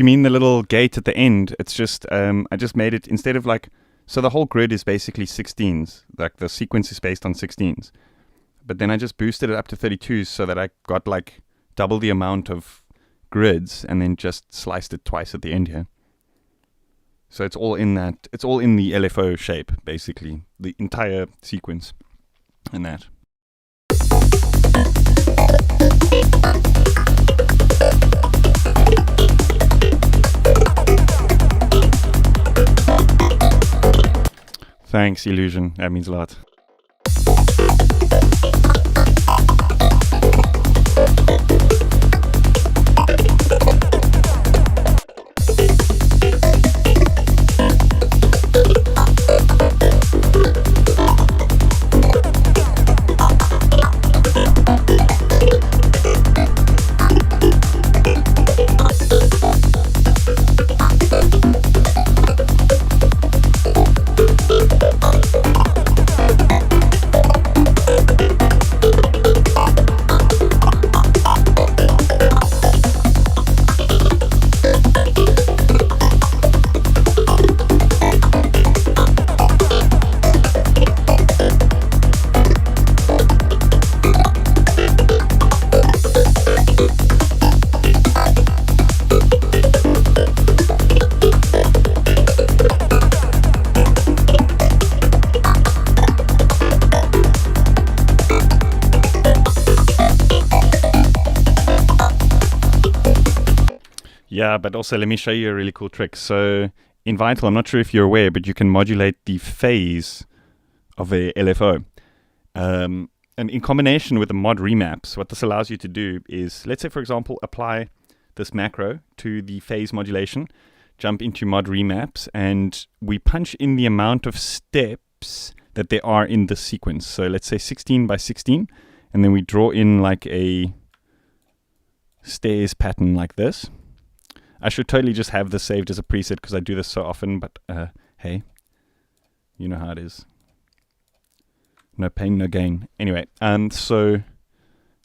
you mean the little gate at the end? It's just, I just made it, instead of like, so the whole grid is basically 16s. Like the sequence is based on 16s. But then I just boosted it up to 32s so that I got like double the amount of grids and then just sliced it twice at the end here. So it's all in that, it's all in the LFO shape, basically. The entire sequence and that. Thanks, Illusion. That means a lot. Yeah, but also let me show you a really cool trick. So in Vital, I'm not sure if you're aware, but you can modulate the phase of a LFO. And in combination with the mod remaps, what this allows you to do is, let's say, for example, apply this macro to the phase modulation, jump into mod remaps, and we punch in the amount of steps that there are in the sequence. So let's say 16 by 16, and then we draw in like a stairs pattern like this. I should totally just have this saved as a preset because I do this so often, but hey, you know how it is. No pain, no gain. Anyway, so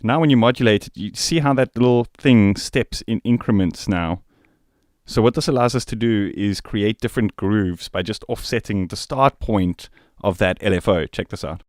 now when you modulate it, you see how that little thing steps in increments now. So what this allows us to do is create different grooves by just offsetting the start point of that LFO. Check this out.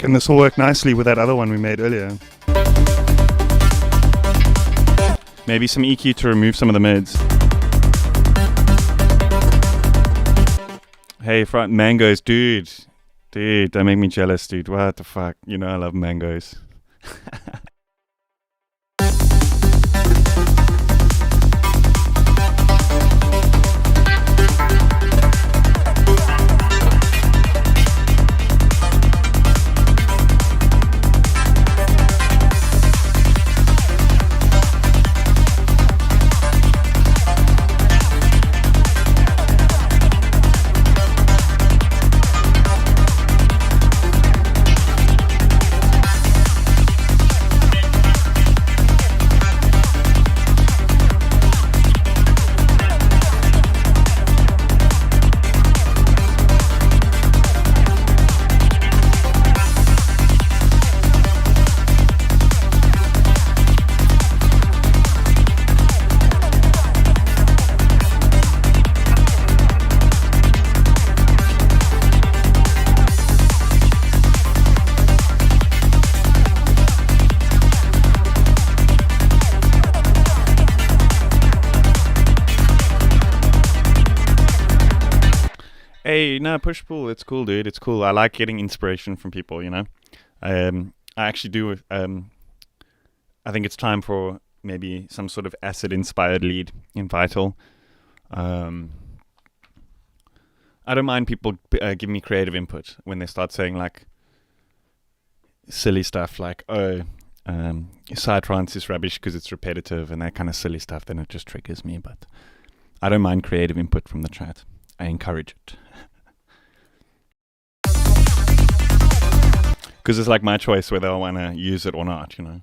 and this will work nicely with that other one we made earlier. Maybe some EQ to remove some of the mids. Hey, front mangoes, dude. Dude, that make me jealous, dude. What the fuck? You know I love mangoes. Hey, no, push-pull, it's cool, dude. It's cool. I like getting inspiration from people, you know. I actually do. I think it's time for maybe some sort of acid-inspired lead in Vital. I don't mind people giving me creative input when they start saying like silly stuff like, oh, Psytrance is rubbish because it's repetitive and that kind of silly stuff. Then it just triggers me. But I don't mind creative input from the chat. I encourage it. Because it's like my choice whether I want to use it or not, you know.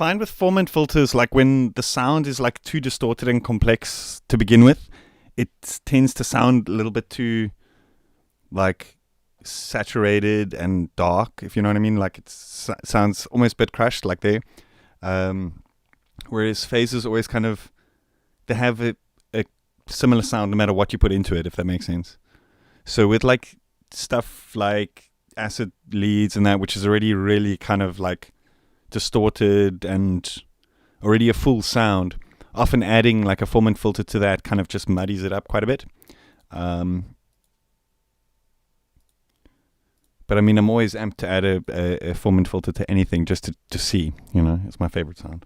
Find with Formant filters, like when the sound is like too distorted and complex to begin with, it tends to sound a little bit too like saturated and dark, if you know what I mean. Like it sounds almost a bit crushed, like there. whereas phasers always kind of, they have a similar sound no matter what you put into it, if that makes sense. So with like stuff like acid leads and that, which is already really kind of like distorted and already a full sound, often adding like a Formant filter to that kind of just muddies it up quite a bit. But I mean, I'm always amped to add a Formant filter to anything just to see, you know, it's my favorite sound.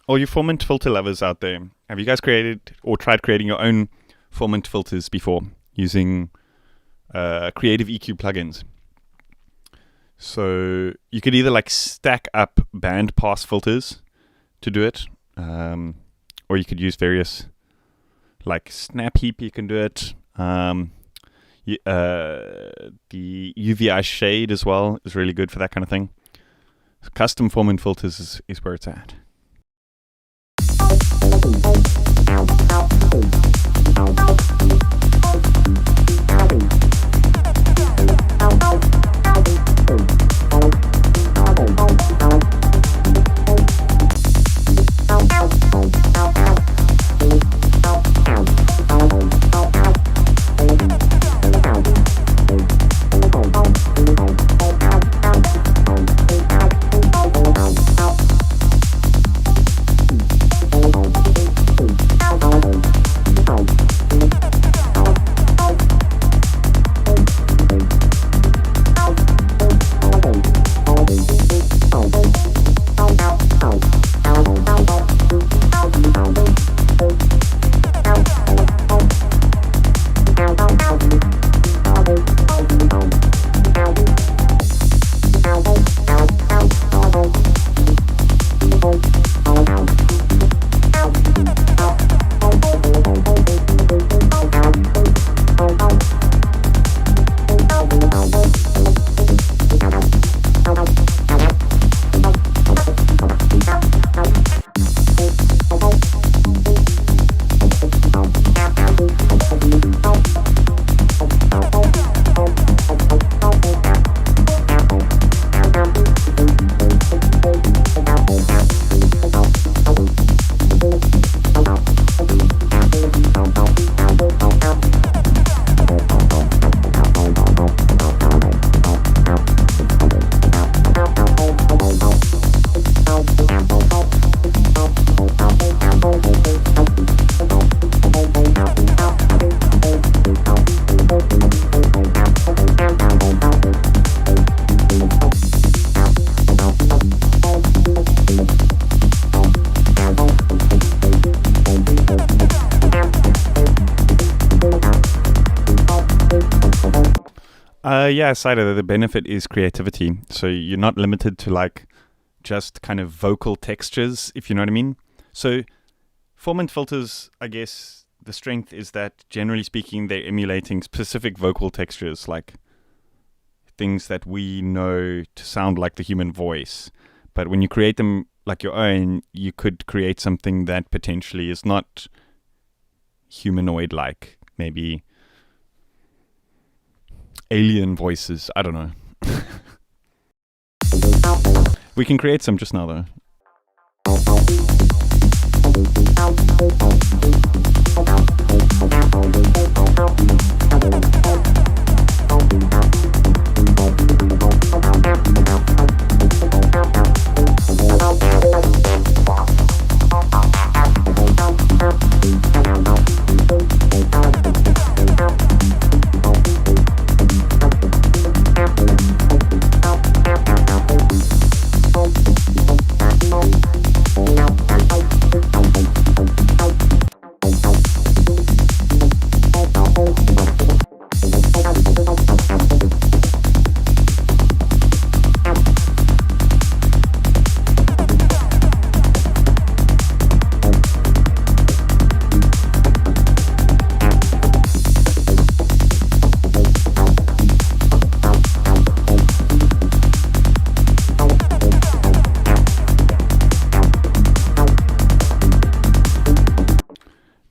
All you Formant filter lovers out there, have you guys created or tried creating your own Formant filters before using creative EQ plugins? So you could either like stack up band pass filters to do it, or you could use various like Snap Heap. You can do it. The UVI shade as well is really good for that kind of thing. Custom Formant filters is where it's at. Yeah, Cider, the benefit is creativity. So you're not limited to like just kind of vocal textures, if you know what I mean. So Formant Filters, I guess the strength is that generally speaking, they're emulating specific vocal textures, like things that we know to sound like the human voice. But when you create them like your own, you could create something that potentially is not humanoid like, maybe alien voices. I don't know. We can create some just now though.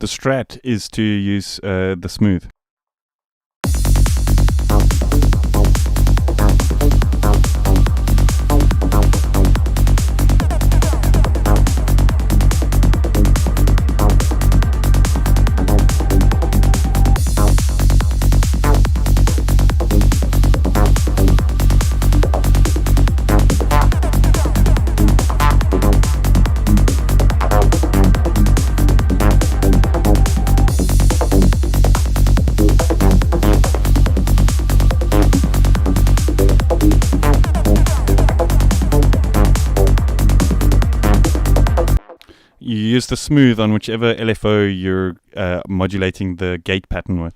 The strat is to use the smooth. You use the smooth on whichever LFO you're modulating the gate pattern with.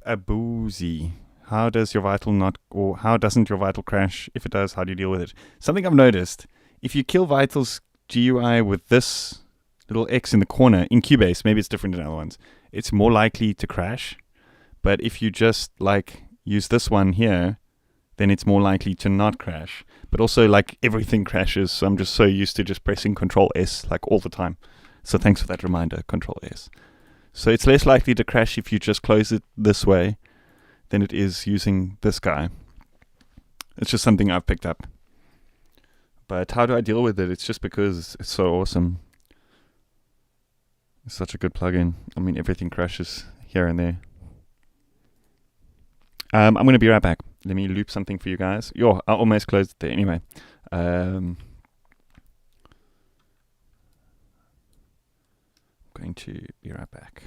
Abuzi. How does your vital not, or how doesn't your vital crash? If it does, how do you deal with it? Something I've noticed, if you kill vitals GUI with this little X in the corner, in Cubase, maybe it's different in other ones, it's more likely to crash. But if you just like use this one here, then it's more likely to not crash. But also like everything crashes, so I'm just so used to just pressing Control S like all the time. So thanks for that reminder, Control S. So it's less likely to crash if you just close it this way than it is using this guy. It's just something I've picked up. But how do I deal with it? It's just because it's so awesome. It's such a good plugin. I mean, everything crashes here and there. I'm going to be right back. Let me loop something for you guys. Yo, I almost closed it there. Anyway. I'm going to be right back.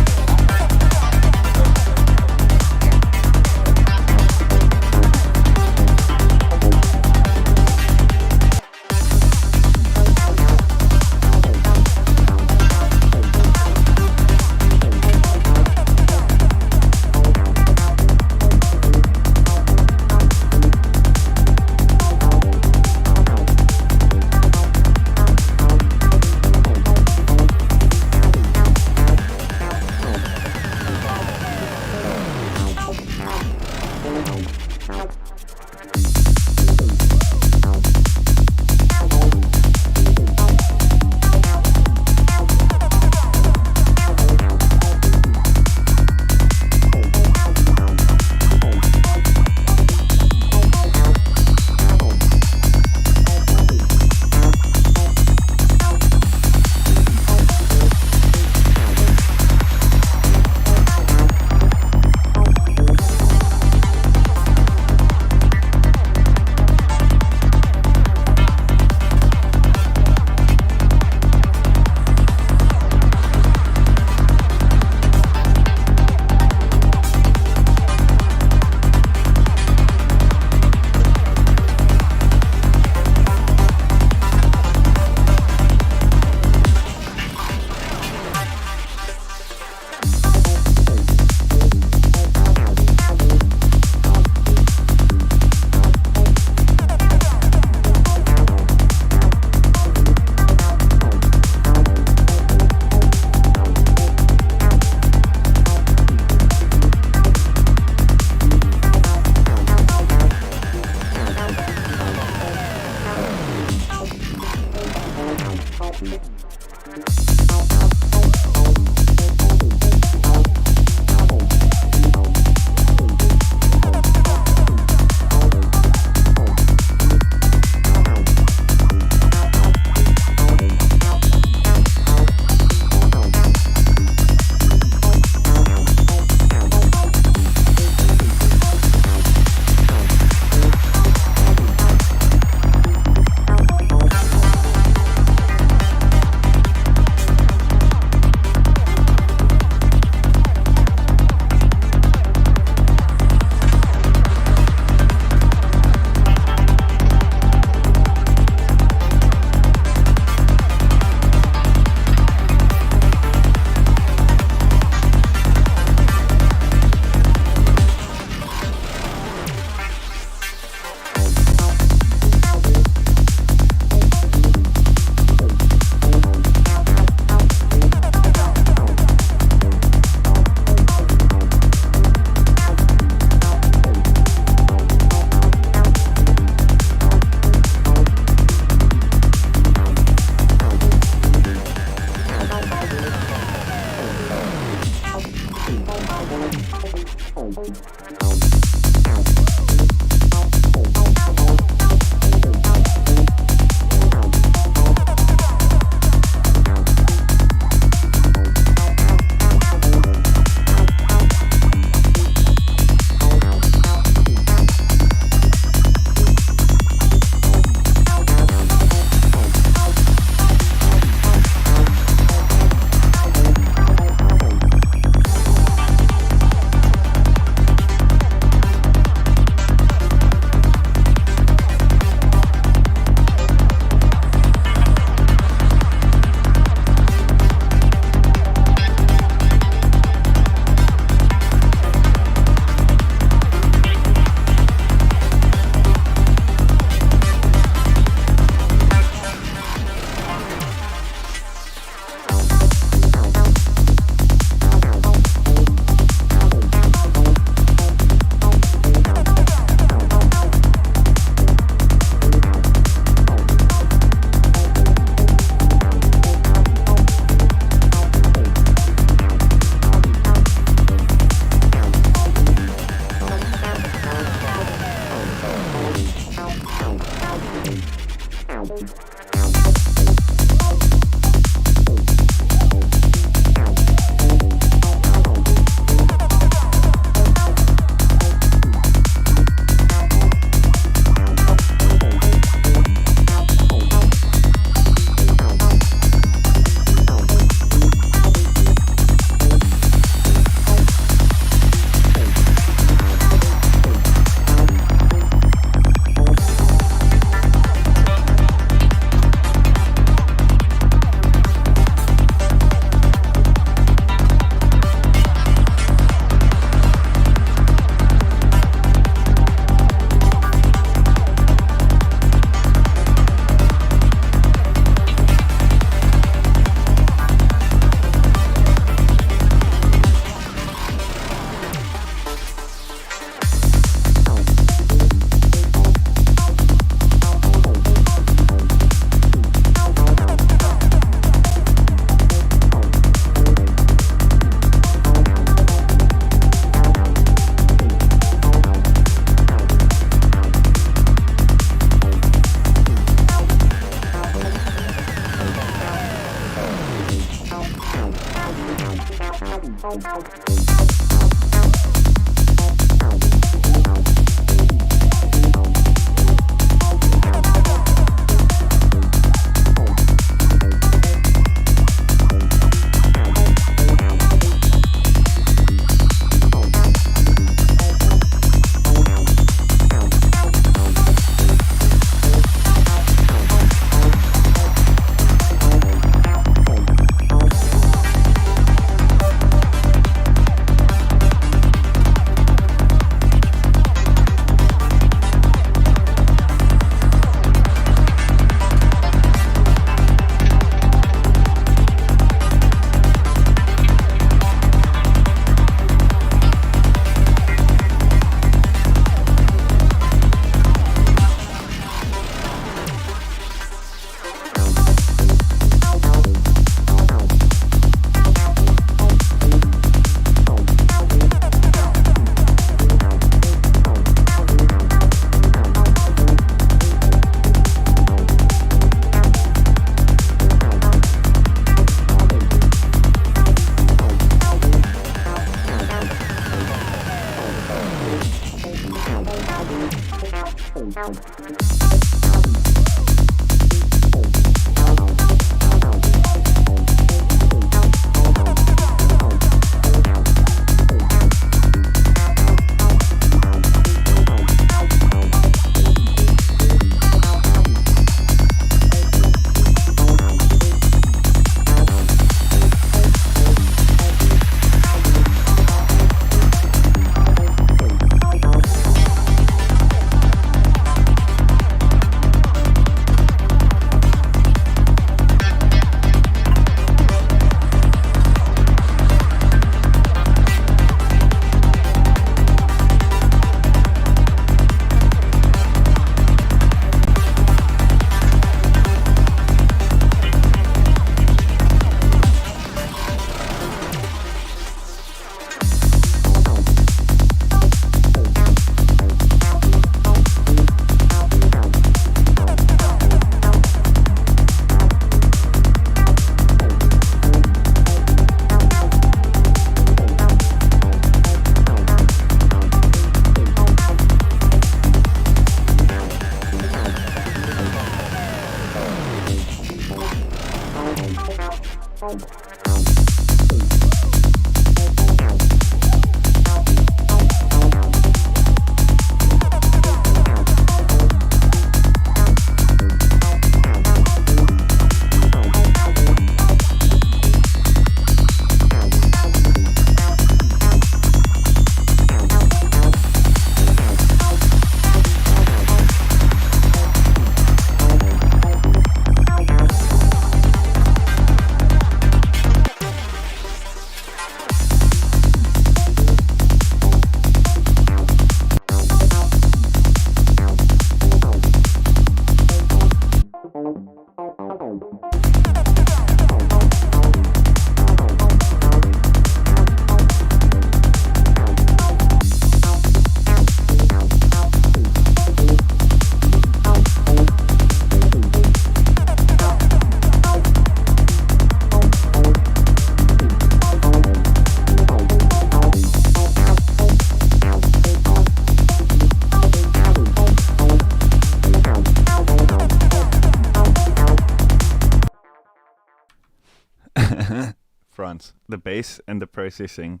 France. The bass and the processing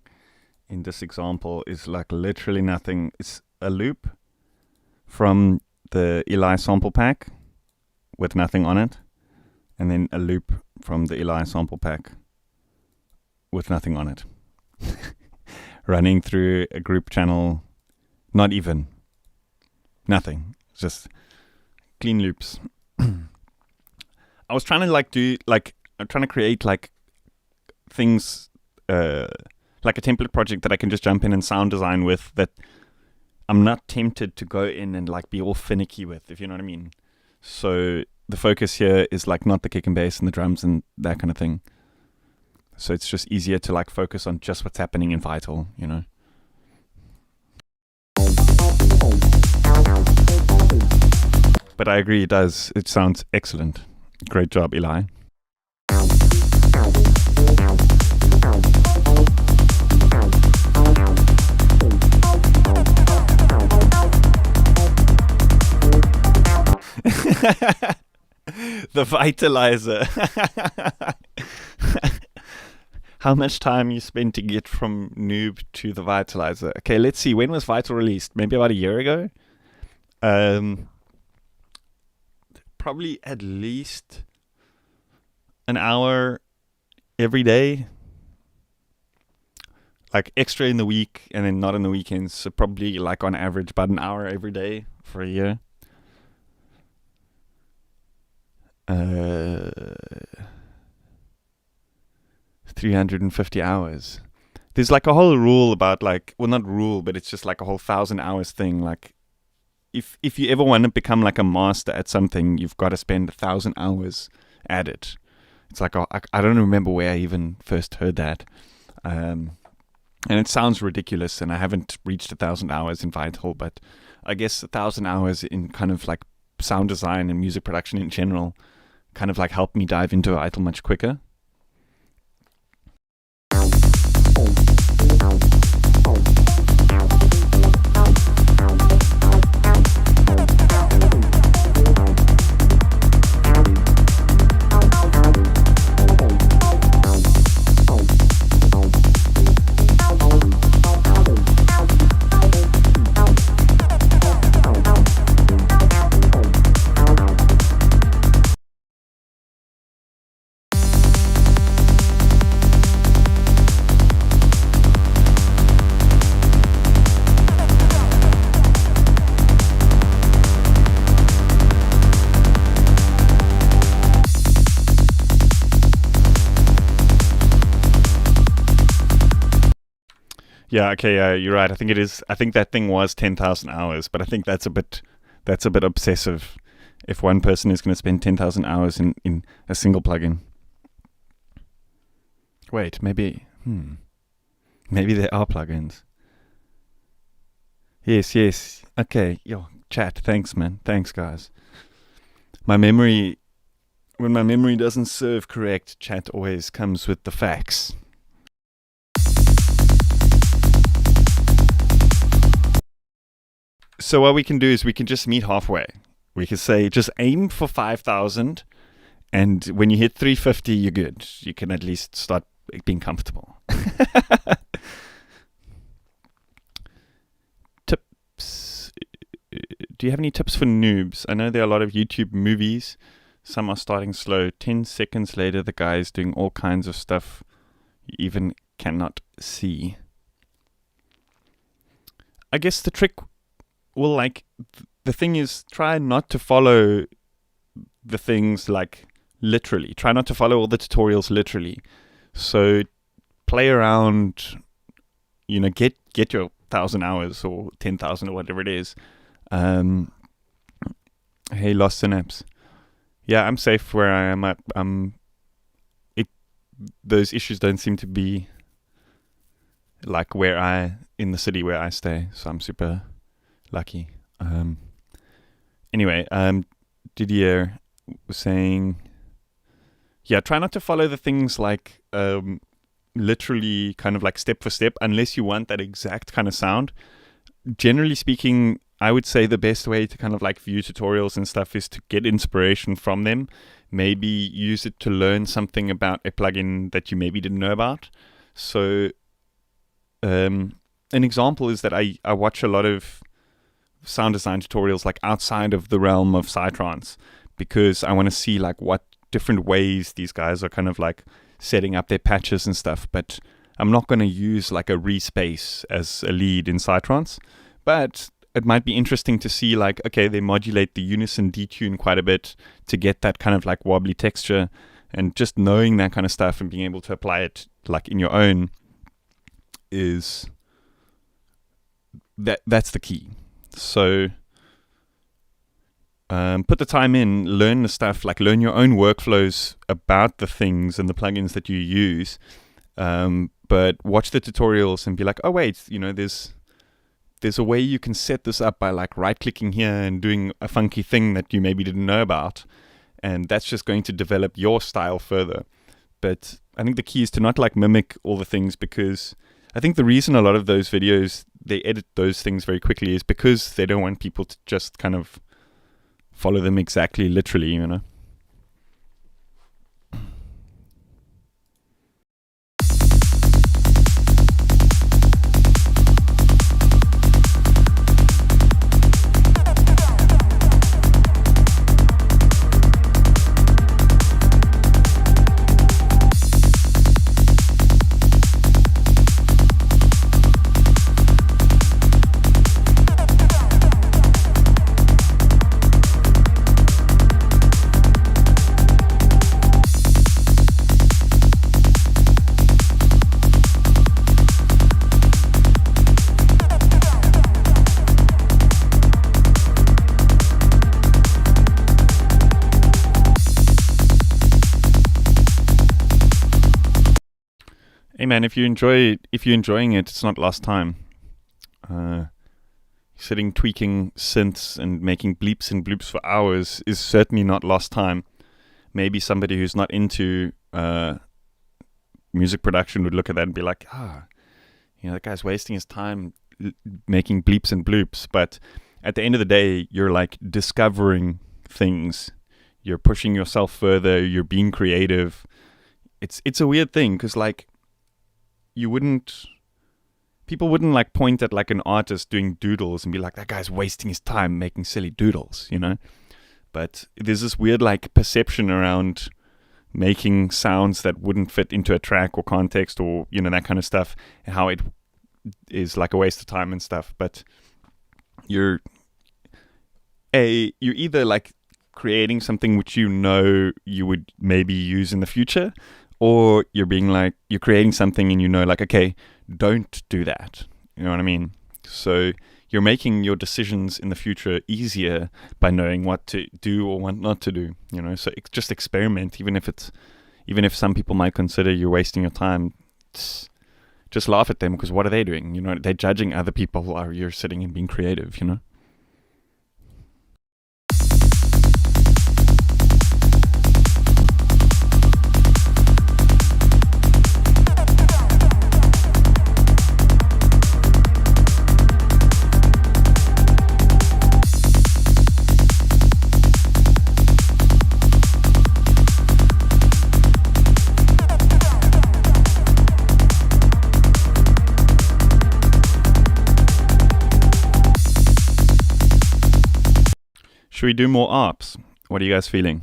in this example is like literally nothing. It's a loop from the Eli sample pack with nothing on it, and then a loop from the Eli sample pack with nothing on it. Running through a group channel, not even. Nothing. Just clean loops. I was trying to I'm trying to create like things like a template project that I can just jump in and sound design with, that I'm not tempted to go in and like be all finicky with, if you know what I mean. So the focus here is like not the kick and bass and the drums and that kind of thing. So it's just easier to like focus on just what's happening in Vital, you know. But I agree, it sounds excellent. Great job, Eli. The vitalizer. How much time you spent to get from Noob to the vitalizer? Okay, let's see. When was Vital released? Maybe about a year ago? Probably at least an hour every day. Like extra in the week and then not on the weekends. So probably like on average about an hour every day for a year. 350 hours. There's like a whole rule about like, well, not rule, but it's just like a whole 1,000 hours thing. Like if you ever want to become like a master at something, you've got to spend 1,000 hours at it. It's like, I don't remember where I even first heard that. And it sounds ridiculous, and I haven't reached 1,000 hours in Vital, but I guess 1,000 hours in kind of like sound design and music production in general kind of like helped me dive into Vital much quicker. Yeah, okay, you're right. I think it is. I think that thing was 10,000 hours, but I think that's a bit obsessive. If one person is going to spend 10,000 hours in a single plugin. Wait, maybe there are plugins. Yes. Okay, yo, chat. Thanks, man. Thanks, guys. When my memory doesn't serve correct, chat always comes with the facts. So what we can do is we can just meet halfway. We can say just aim for 5,000, and when you hit 350, you're good. You can at least start being comfortable. Tips. Do you have any tips for noobs? I know there are a lot of YouTube movies. Some are starting slow. 10 seconds later, the guy is doing all kinds of stuff you even cannot see. I guess the trick... Well, like, the thing is, try not to follow the things, like, literally. Try not to follow all the tutorials literally. So, play around, get your 1,000 hours or 10,000 or whatever it is. Hey, Lost Synapse. Yeah, I'm safe where I am at. Those issues don't seem to be, like, in the city where I stay. So, I'm super... lucky. Anyway, Didier was saying, yeah, try not to follow the things like literally kind of like step for step unless you want that exact kind of sound. Generally speaking, I would say the best way to kind of like view tutorials and stuff is to get inspiration from them. Maybe use it to learn something about a plugin that you maybe didn't know about. So an example is that I watch a lot of sound design tutorials like outside of the realm of Psytrance, because I want to see like what different ways these guys are kind of like setting up their patches and stuff. But I'm not going to use like a respace as a lead in Psytrance, but it might be interesting to see like, okay, they modulate the unison detune quite a bit to get that kind of like wobbly texture, and just knowing that kind of stuff and being able to apply it like in your own is that's the key. So put the time in, learn the stuff, like learn your own workflows about the things and the plugins that you use, but watch the tutorials and be like, oh wait, there's a way you can set this up by like right clicking here and doing a funky thing that you maybe didn't know about, and that's just going to develop your style further. But I think the key is to not like mimic all the things, because I think the reason a lot of those videos, they edit those things very quickly is because they don't want people to just kind of follow them exactly literally, you know. Hey man, if you're enjoying it, it's not lost time. Sitting tweaking synths and making bleeps and bloops for hours is certainly not lost time. Maybe somebody who's not into music production would look at that and be like, that guy's wasting his time making bleeps and bloops. But at the end of the day, you're like discovering things. You're pushing yourself further. You're being creative. It's a weird thing because like people wouldn't like point at like an artist doing doodles and be like, that guy's wasting his time making silly doodles, you know? But there's this weird like perception around making sounds that wouldn't fit into a track or context or, you know, that kind of stuff, and how it is like a waste of time and stuff. But you're either like creating something which you know you would maybe use in the future, or you're creating something and you know, like, okay, don't do that. You know what I mean? So you're making your decisions in the future easier by knowing what to do or what not to do. You know, so just experiment, even if some people might consider you're wasting your time. Just laugh at them, because what are they doing? You know, they're judging other people while you're sitting and being creative. You know. Should we do more ARPs? What are you guys feeling?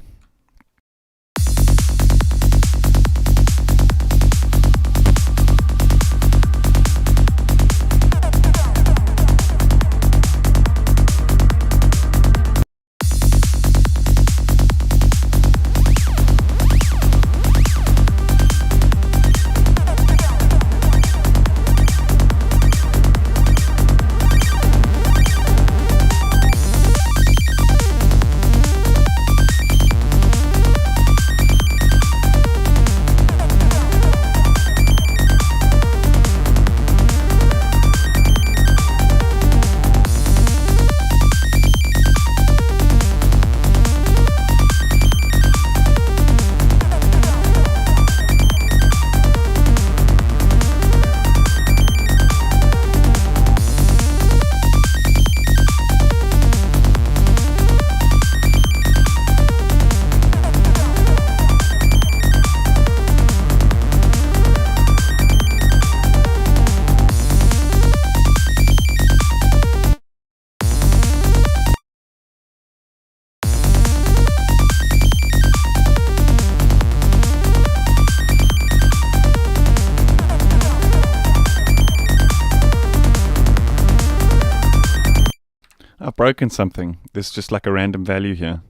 I've broken something. There's just like a random value here.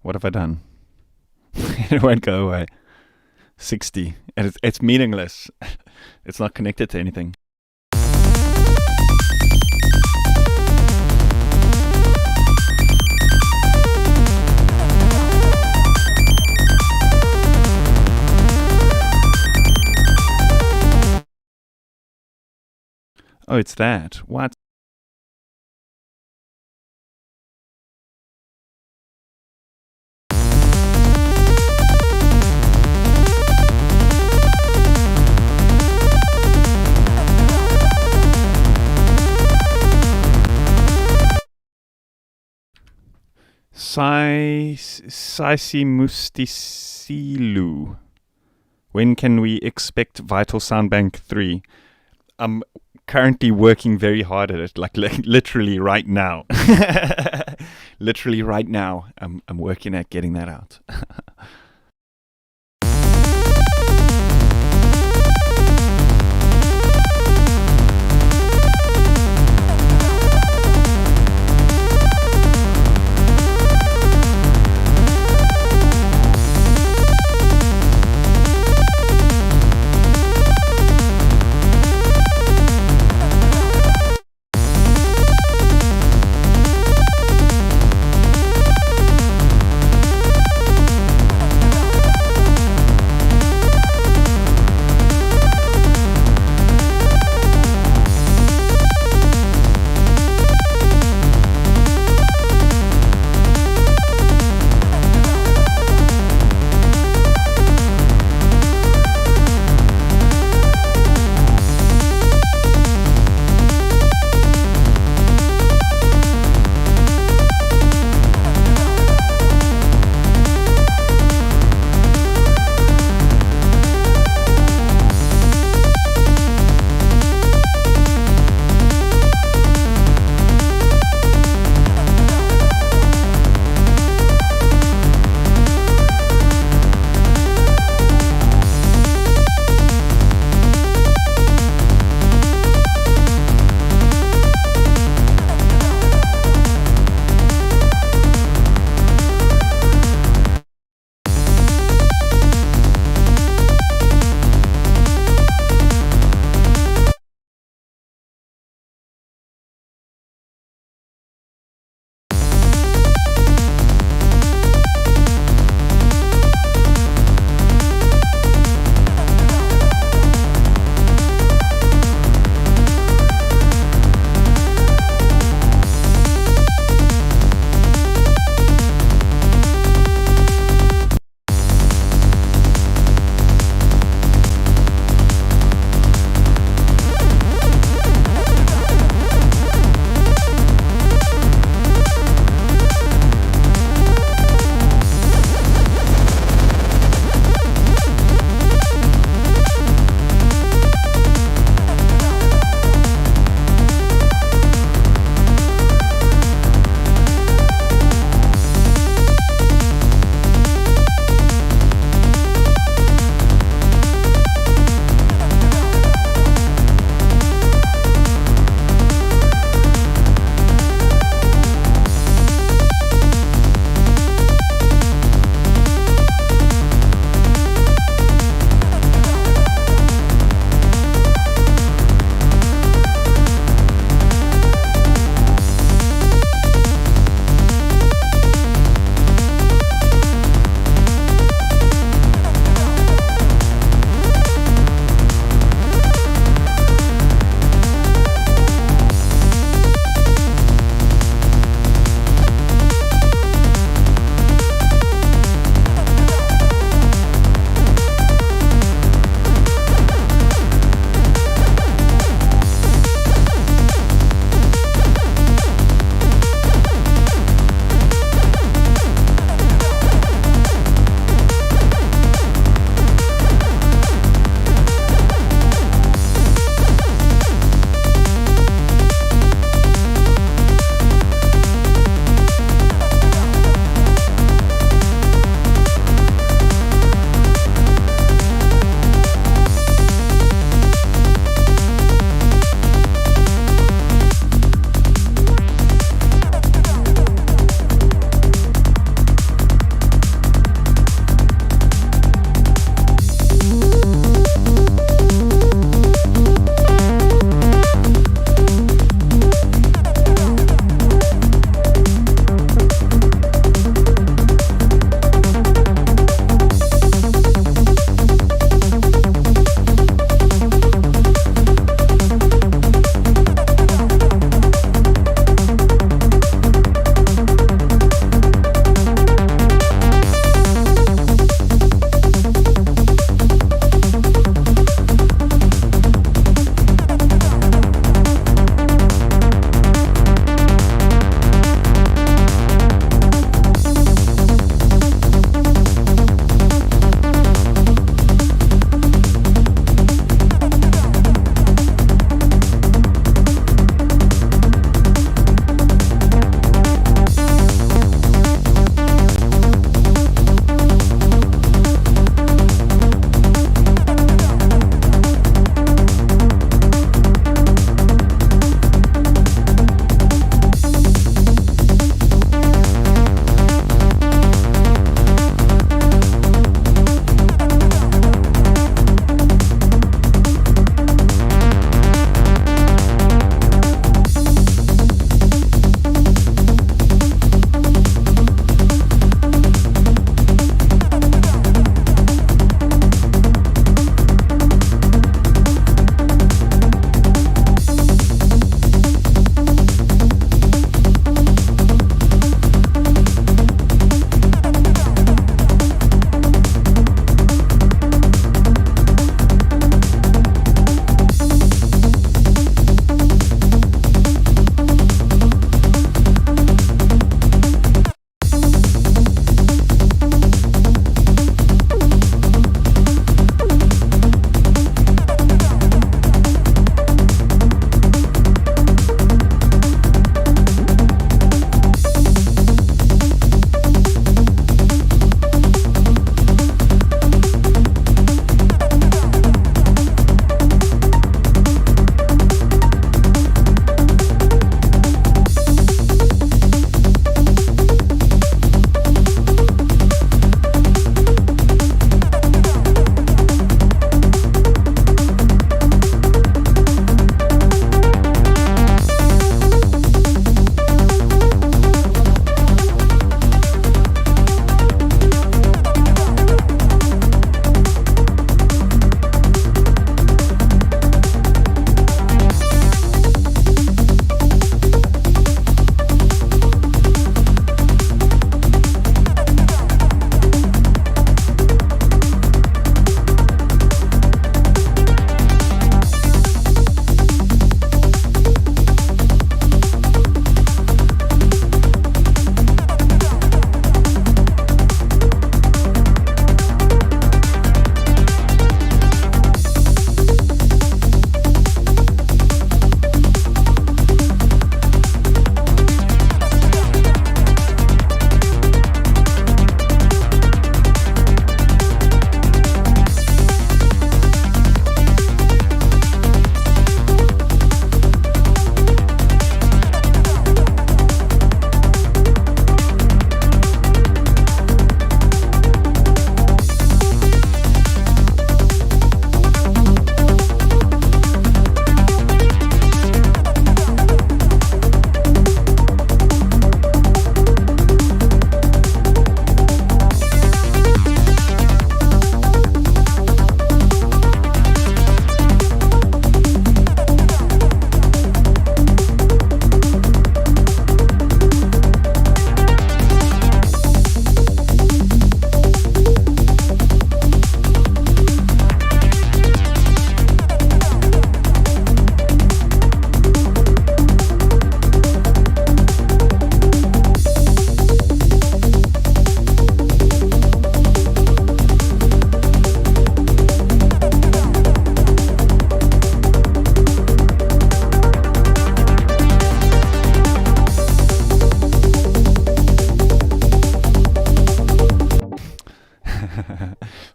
What have I done? It won't go away. 60. And it's meaningless. It's not connected to anything. Oh, it's that. What? Saisi. When can we expect Vital Sound Bank 3? I'm currently working very hard at it, like literally right now. Literally right now, I'm working at getting that out.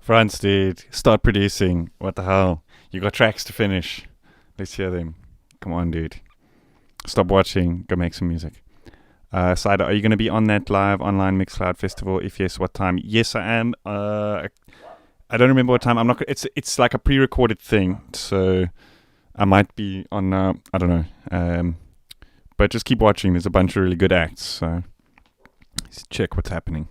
France, dude. Start producing. What the hell? You got tracks to finish. Let's hear them. Come on, dude. Stop watching. Go make some music. Cider, are you going to be on that live online Mixcloud festival? If yes, what time? Yes, I am. I don't remember what time. I'm not. It's like a pre-recorded thing, so I might be on. I don't know. But just keep watching. There's a bunch of really good acts, so let's check what's happening.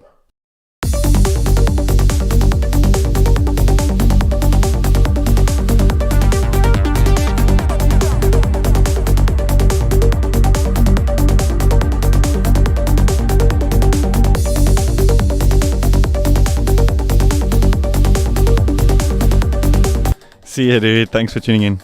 See ya, dude. Thanks for tuning in.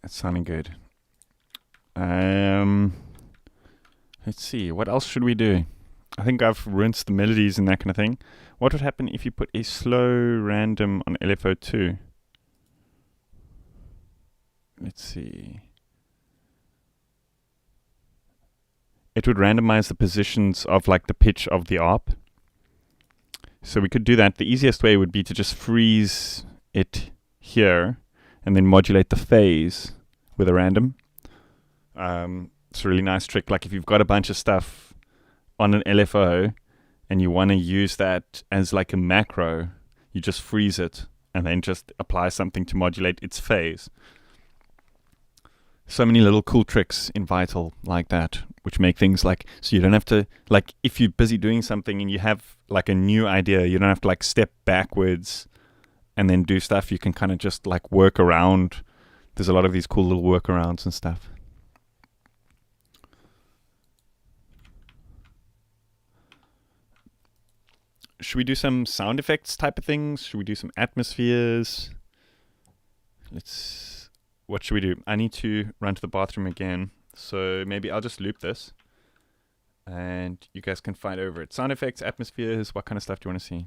It's sounding good. Let's see. What else should we do? I think I've rinsed the melodies and that kind of thing. What would happen if you put a slow random on LFO2? Let's see. It would randomize the positions of like the pitch of the ARP. So we could do that. The easiest way would be to just freeze it here and then modulate the phase with a random. It's a really nice trick. Like if you've got a bunch of stuff on an LFO and you want to use that as like a macro, you just freeze it and then just apply something to modulate its phase. So many little cool tricks in Vital like that, which make things like, so you don't have to, like if you're busy doing something and you have like a new idea, you don't have to like step backwards and then do stuff. You can kind of just like work around. There's a lot of these cool little workarounds and stuff. should we do some sound effects type of things? Should we do some atmospheres? What should we do? I need to run to the bathroom again, so maybe I'll just loop this and you guys can fight over it. Sound effects, atmospheres, what kind of stuff do you want to see?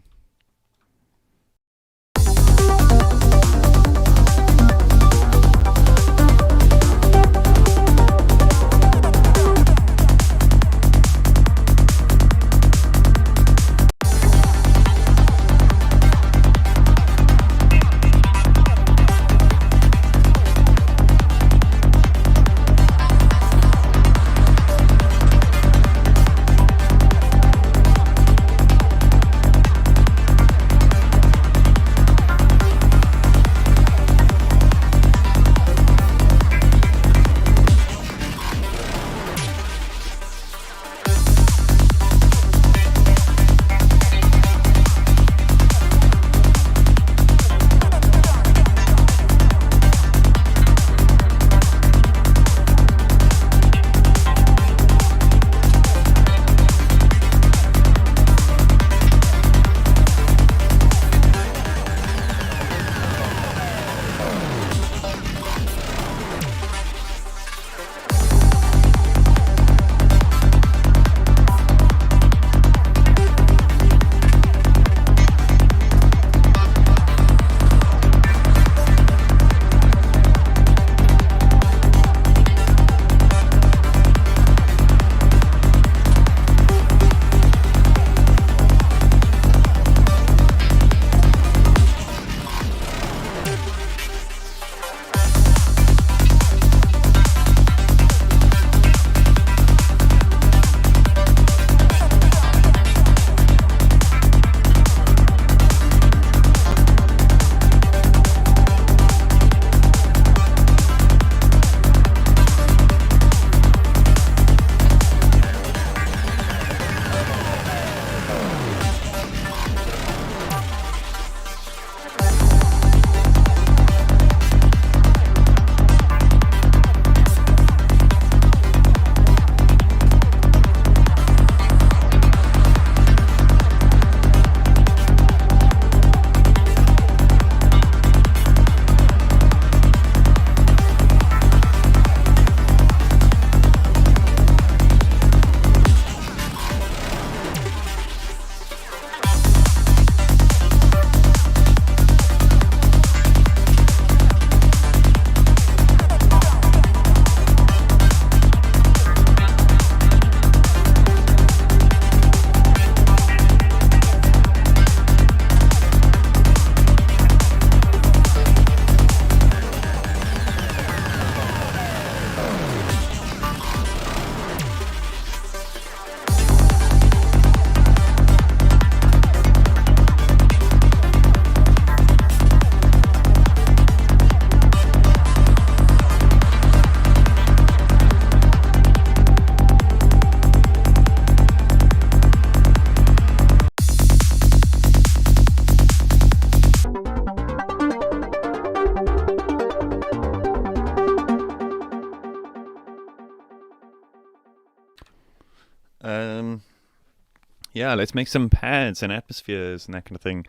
Yeah, let's make some pads and atmospheres and that kind of thing.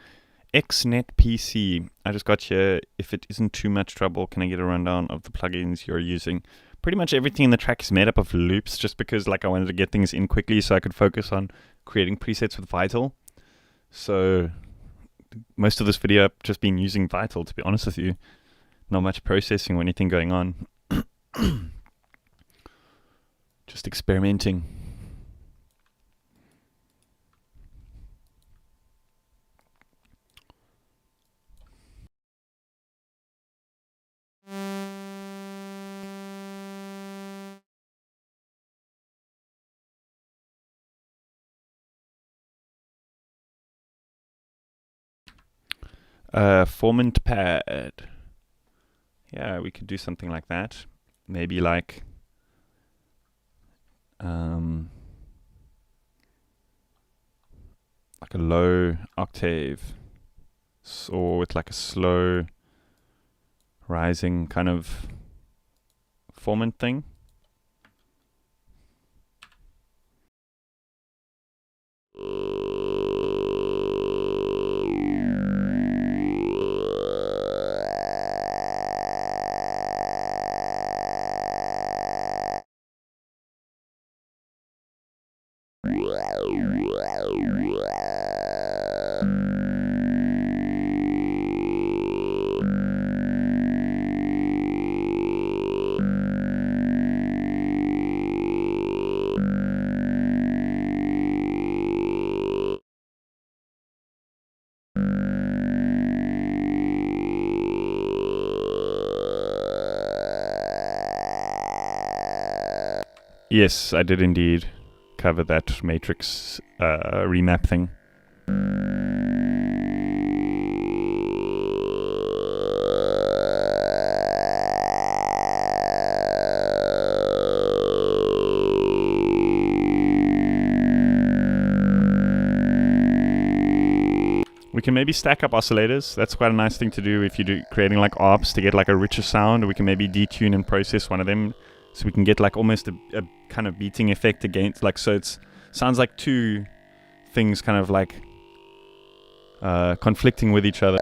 XNet PC. I just got here. If it isn't too much trouble, can I get a rundown of the plugins you're using? Pretty much everything in the track is made up of loops, just because I wanted to get things in quickly so I could focus on creating presets with Vital. So most of this video I've just been using Vital, to be honest with you. Not much processing or anything going on. Just experimenting. Formant Pad. Yeah, we could do something like that. Maybe like a low octave, or with like a slow rising kind of formant thing. Yes, I did indeed cover that matrix remap thing. We can maybe stack up oscillators. That's quite a nice thing to do if you're creating like ARPs to get like a richer sound. We can maybe detune and process one of them, so we can get like almost a kind of beating effect against, like, so it's sounds like two things kind of like conflicting with each other.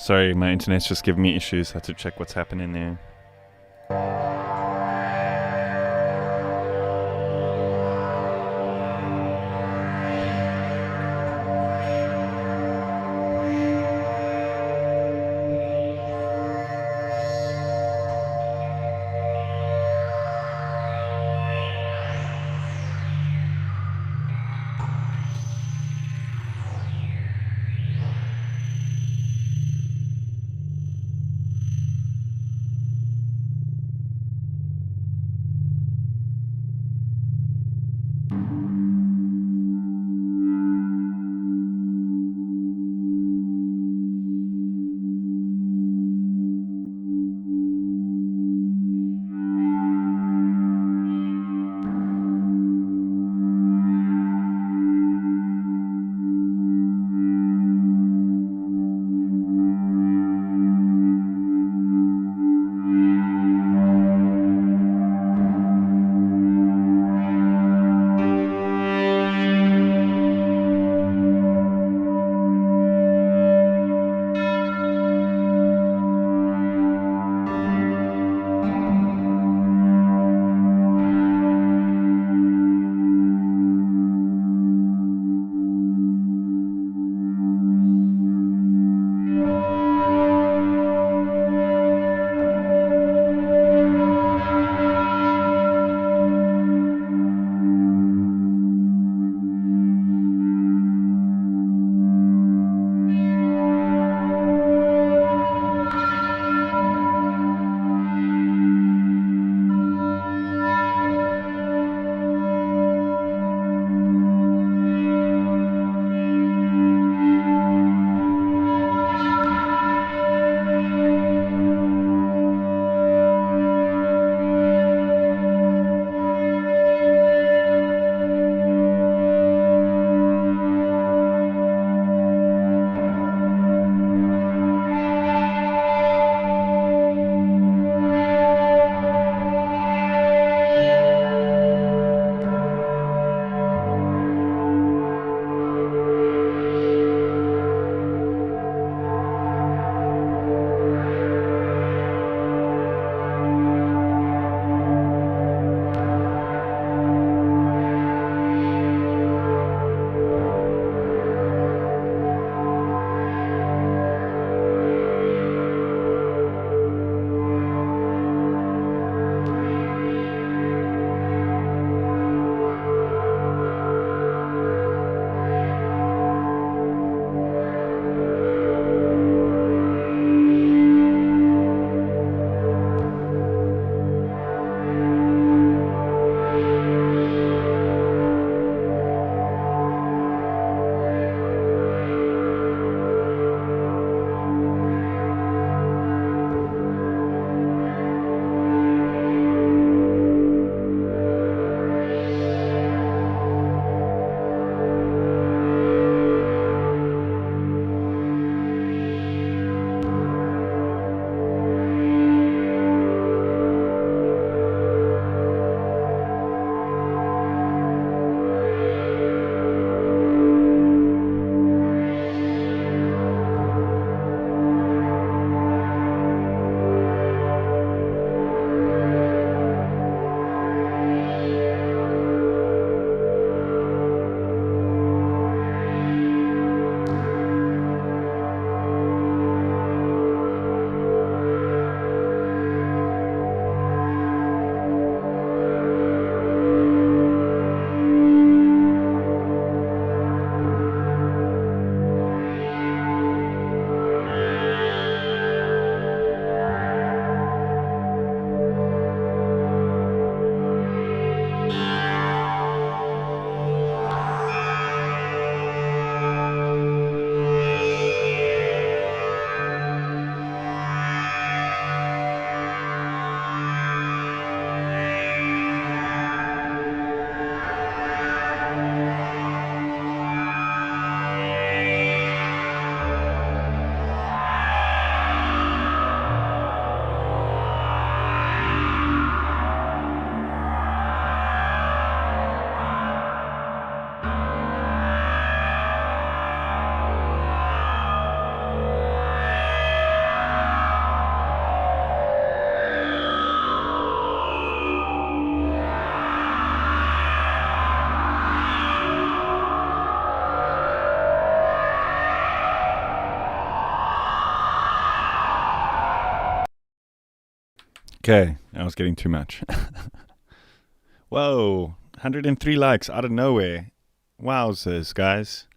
Sorry, my internet's just giving me issues. Had to check what's happening there. Okay, I was getting too much. Whoa, 103 likes out of nowhere. Wowzers, guys.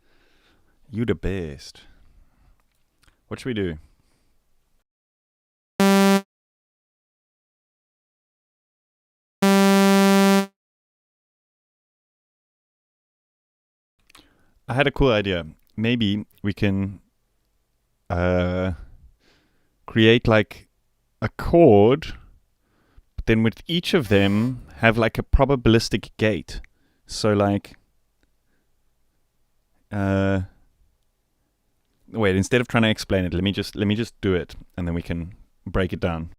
You the best. What should we do? I had a cool idea. Maybe we can create like a chord, but then with each of them have like a probabilistic gate. So like, wait, instead of trying to explain it, let me just do it, and then we can break it down.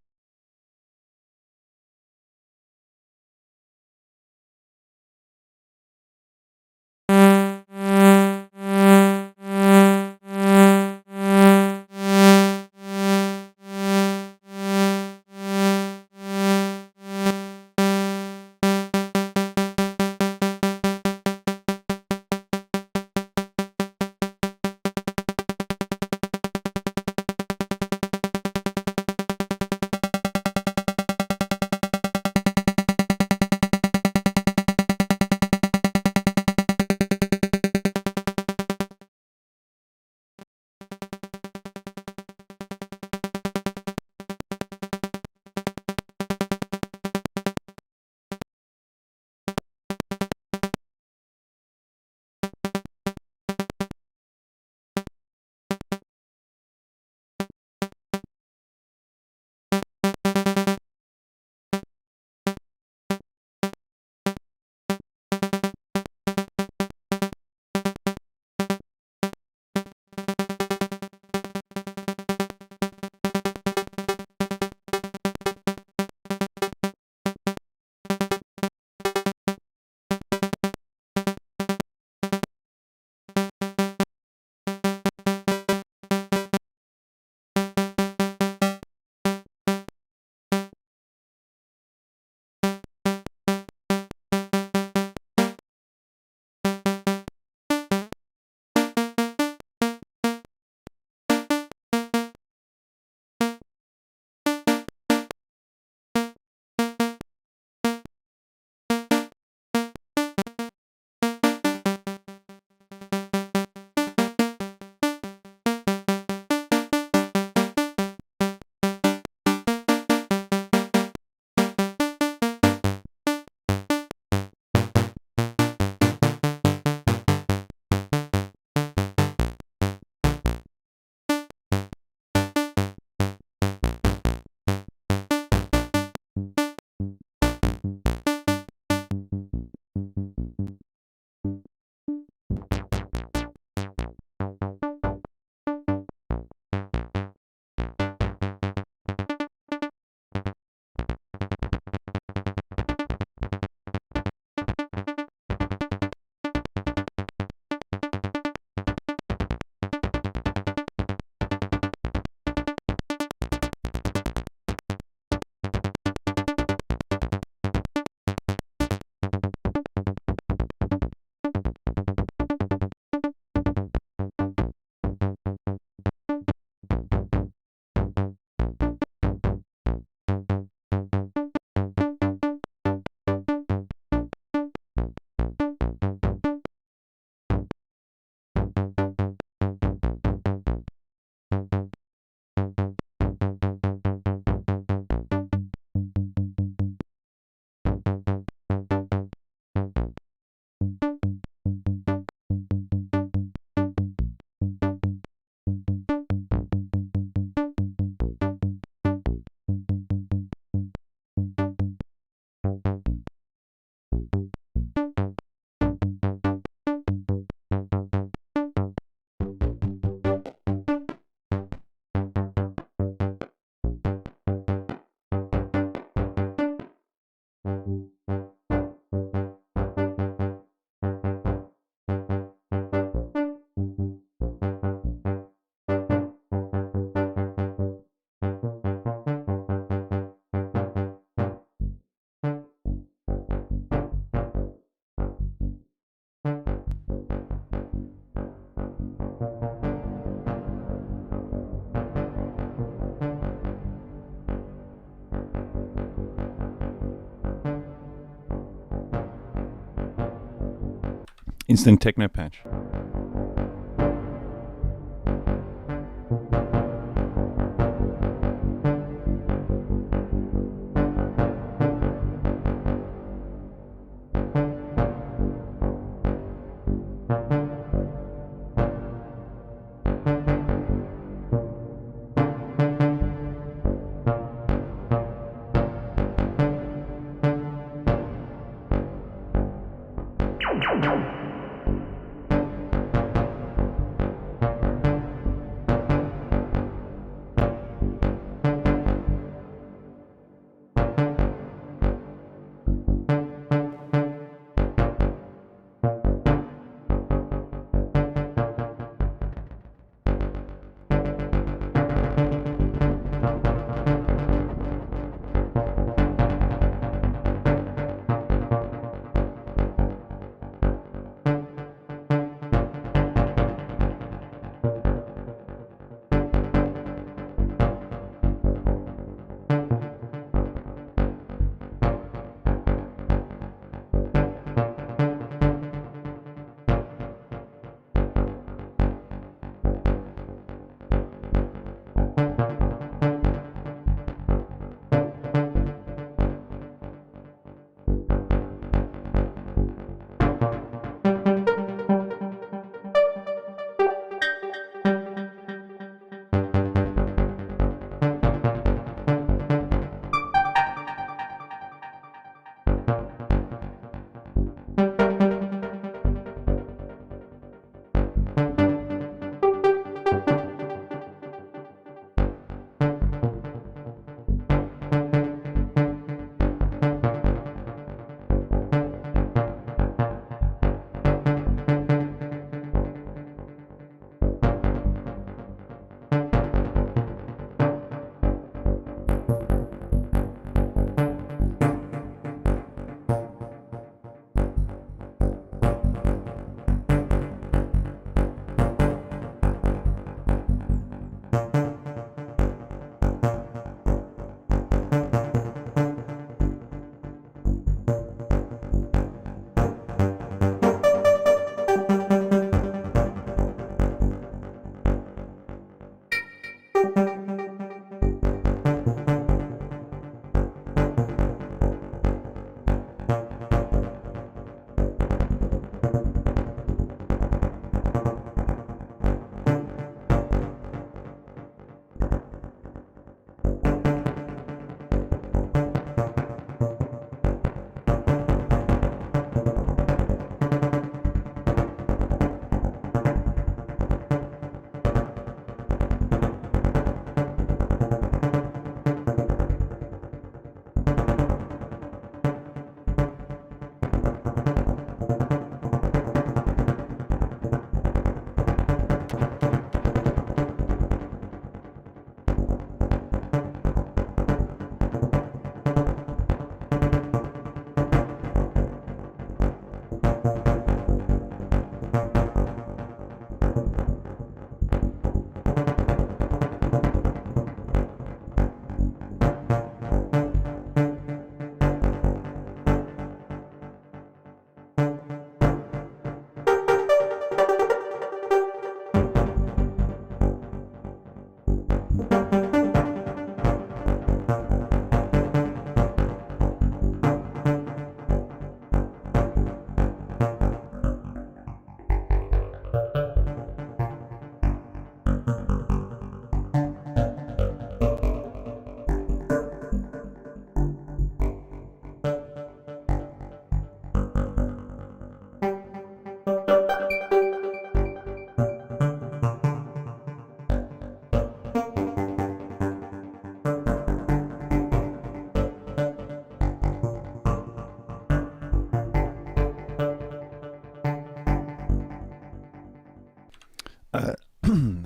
Instant techno patch.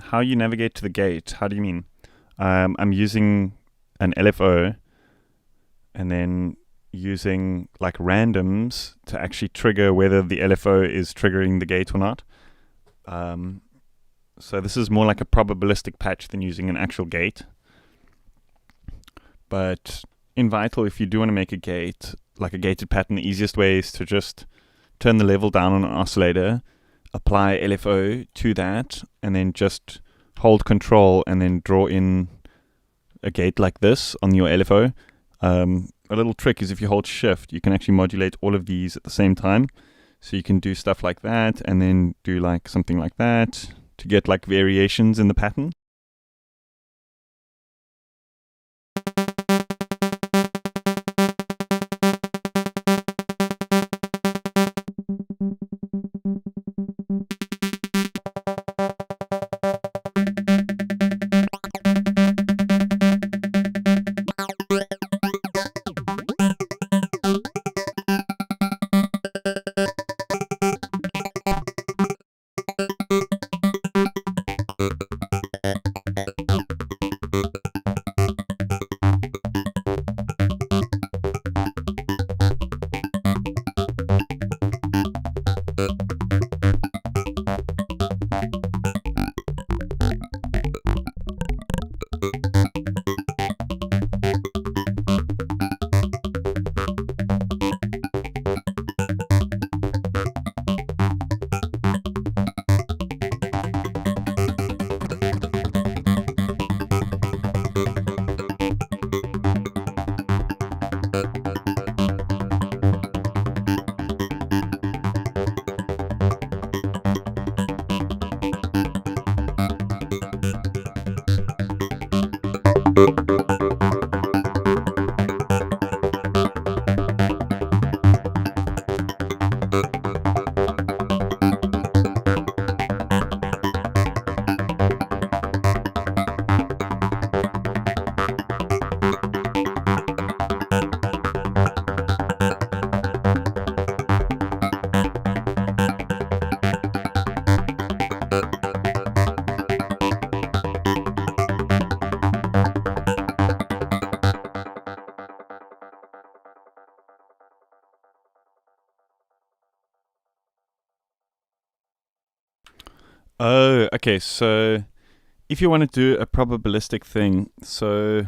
How you navigate to the gate? How do you mean? I'm using an LFO and then using like randoms to actually trigger whether the LFO is triggering the gate or not. So this is more like a probabilistic patch than using an actual gate. But in Vital, if you do want to make a gate, like a gated pattern, the easiest way is to just turn the level down on an oscillator, apply LFO to that, and then just hold control and then draw in a gate like this on your LFO. A little trick is if you hold shift, you can actually modulate all of these at the same time. So you can do stuff like that and then do like something like that to get like variations in the pattern. Oh, okay, so if you want to do a probabilistic thing, so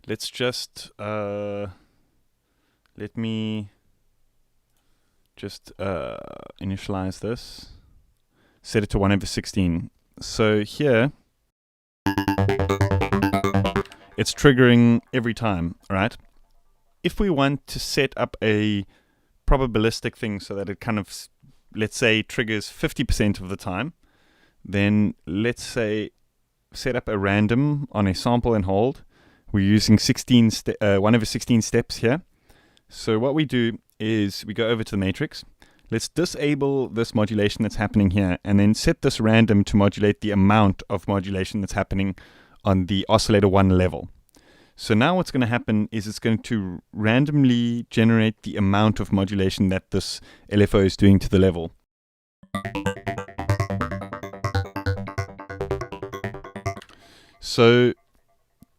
let's just, let me just initialize this, set it to 1/16. So here, it's triggering every time, all right? If we want to set up a probabilistic thing so that it kind of, let's say, triggers 50% of the time, then let's say set up a random on a sample and hold. We're using 1/16 steps here. So what we do is we go over to the matrix. Let's disable this modulation that's happening here and then set this random to modulate the amount of modulation that's happening on the oscillator 1 level. So now what's going to happen is it's going to randomly generate the amount of modulation that this LFO is doing to the level. So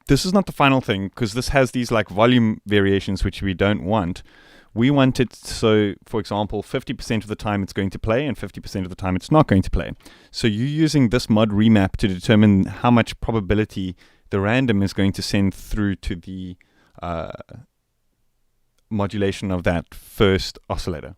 this is not the final thing, because this has these like volume variations which we don't want. We want it so, for example, 50% of the time it's going to play and 50% of the time it's not going to play. So you're using this mod remap to determine how much probability the random is going to send through to the modulation of that first oscillator.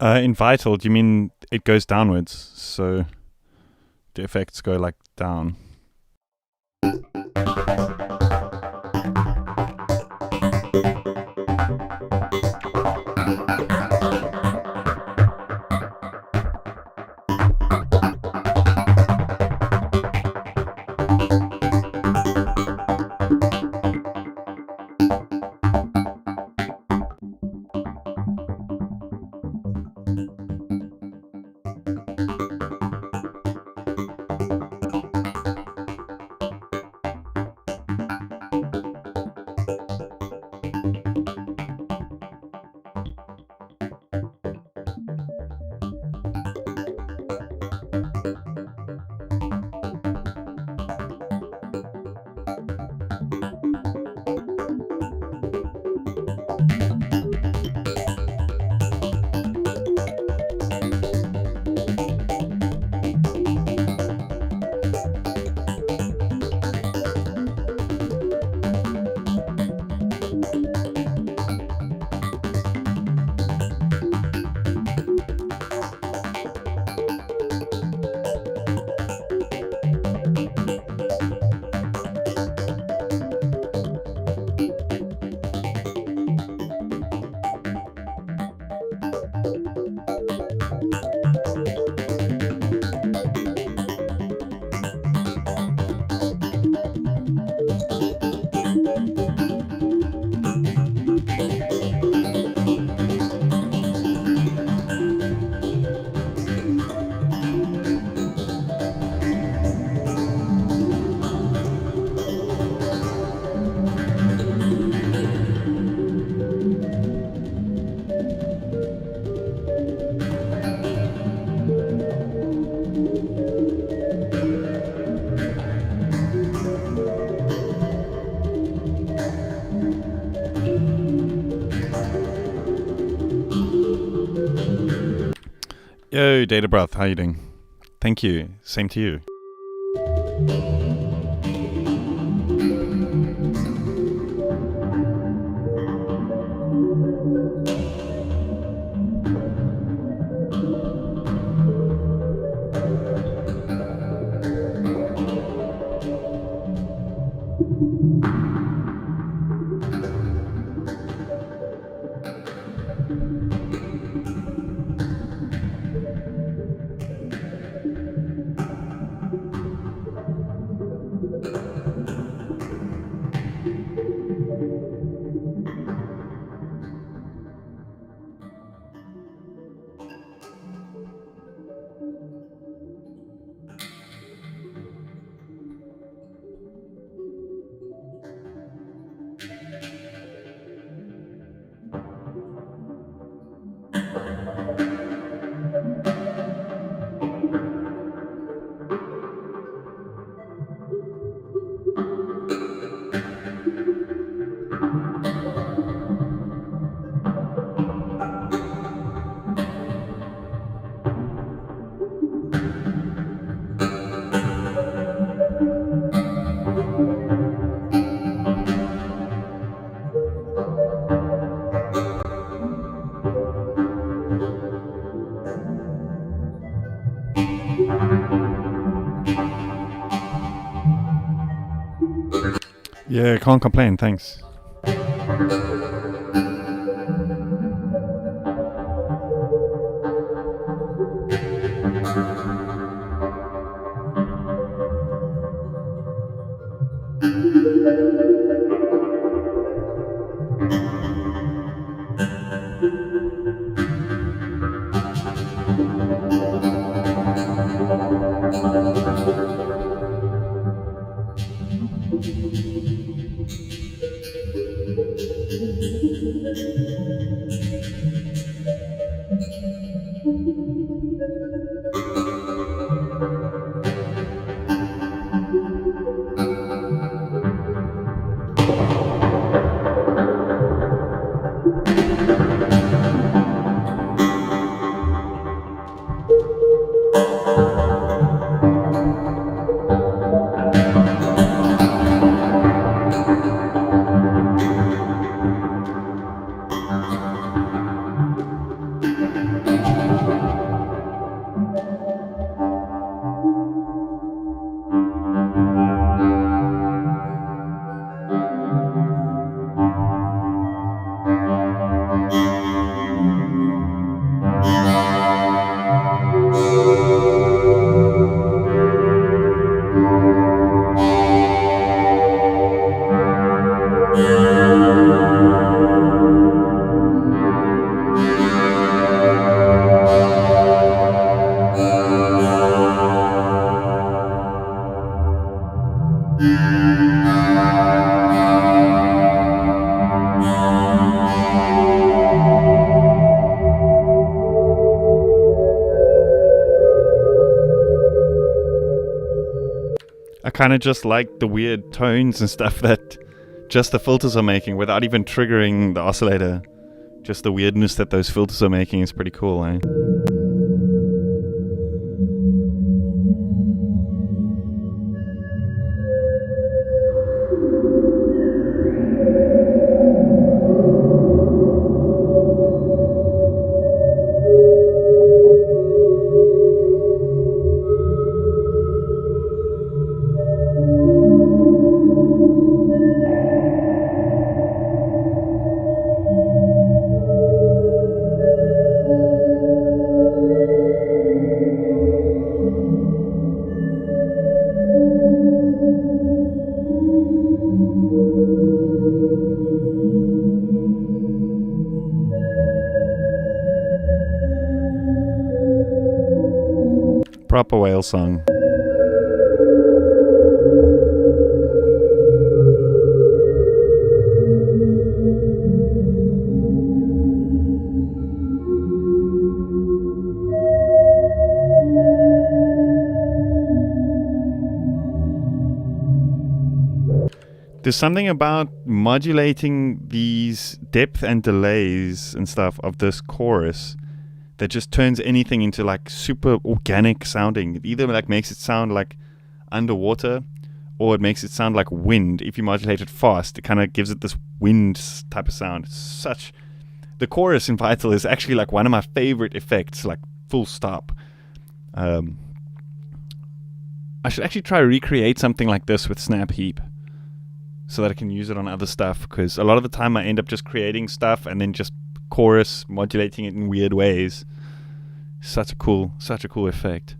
In Vital, do you mean it goes downwards? So the effects go like down. Yo, Data Breath, how you doing? Thank you. Same to you. Yeah, can't complain, thanks. I kind of just like the weird tones and stuff that just the filters are making without even triggering the oscillator. Just the weirdness that those filters are making is pretty cool, eh? Proper whale song. There's something about modulating these depth and delays and stuff of this chorus that just turns anything into like super organic sounding. It either like makes it sound like underwater or it makes it sound like wind. If you modulate it fast, it kind of gives it this wind type of sound. The chorus in Vital is actually like one of my favorite effects, like full stop. I should actually try to recreate something like this with Snap Heap so that I can use it on other stuff, because a lot of the time I end up just creating stuff and then just chorus modulating it in weird ways. Such a cool effect.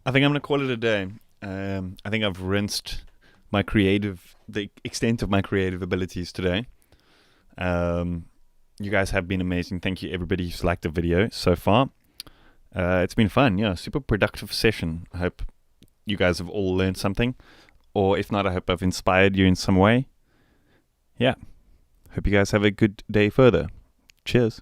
I think I'm going to call it a day. I think I've rinsed the extent of my creative abilities today. You guys have been amazing. Thank you everybody who's liked the video so far. It's been fun. Yeah, super productive session. I hope you guys have all learned something. Or if not, I hope I've inspired you in some way. Yeah. Hope you guys have a good day further. Cheers.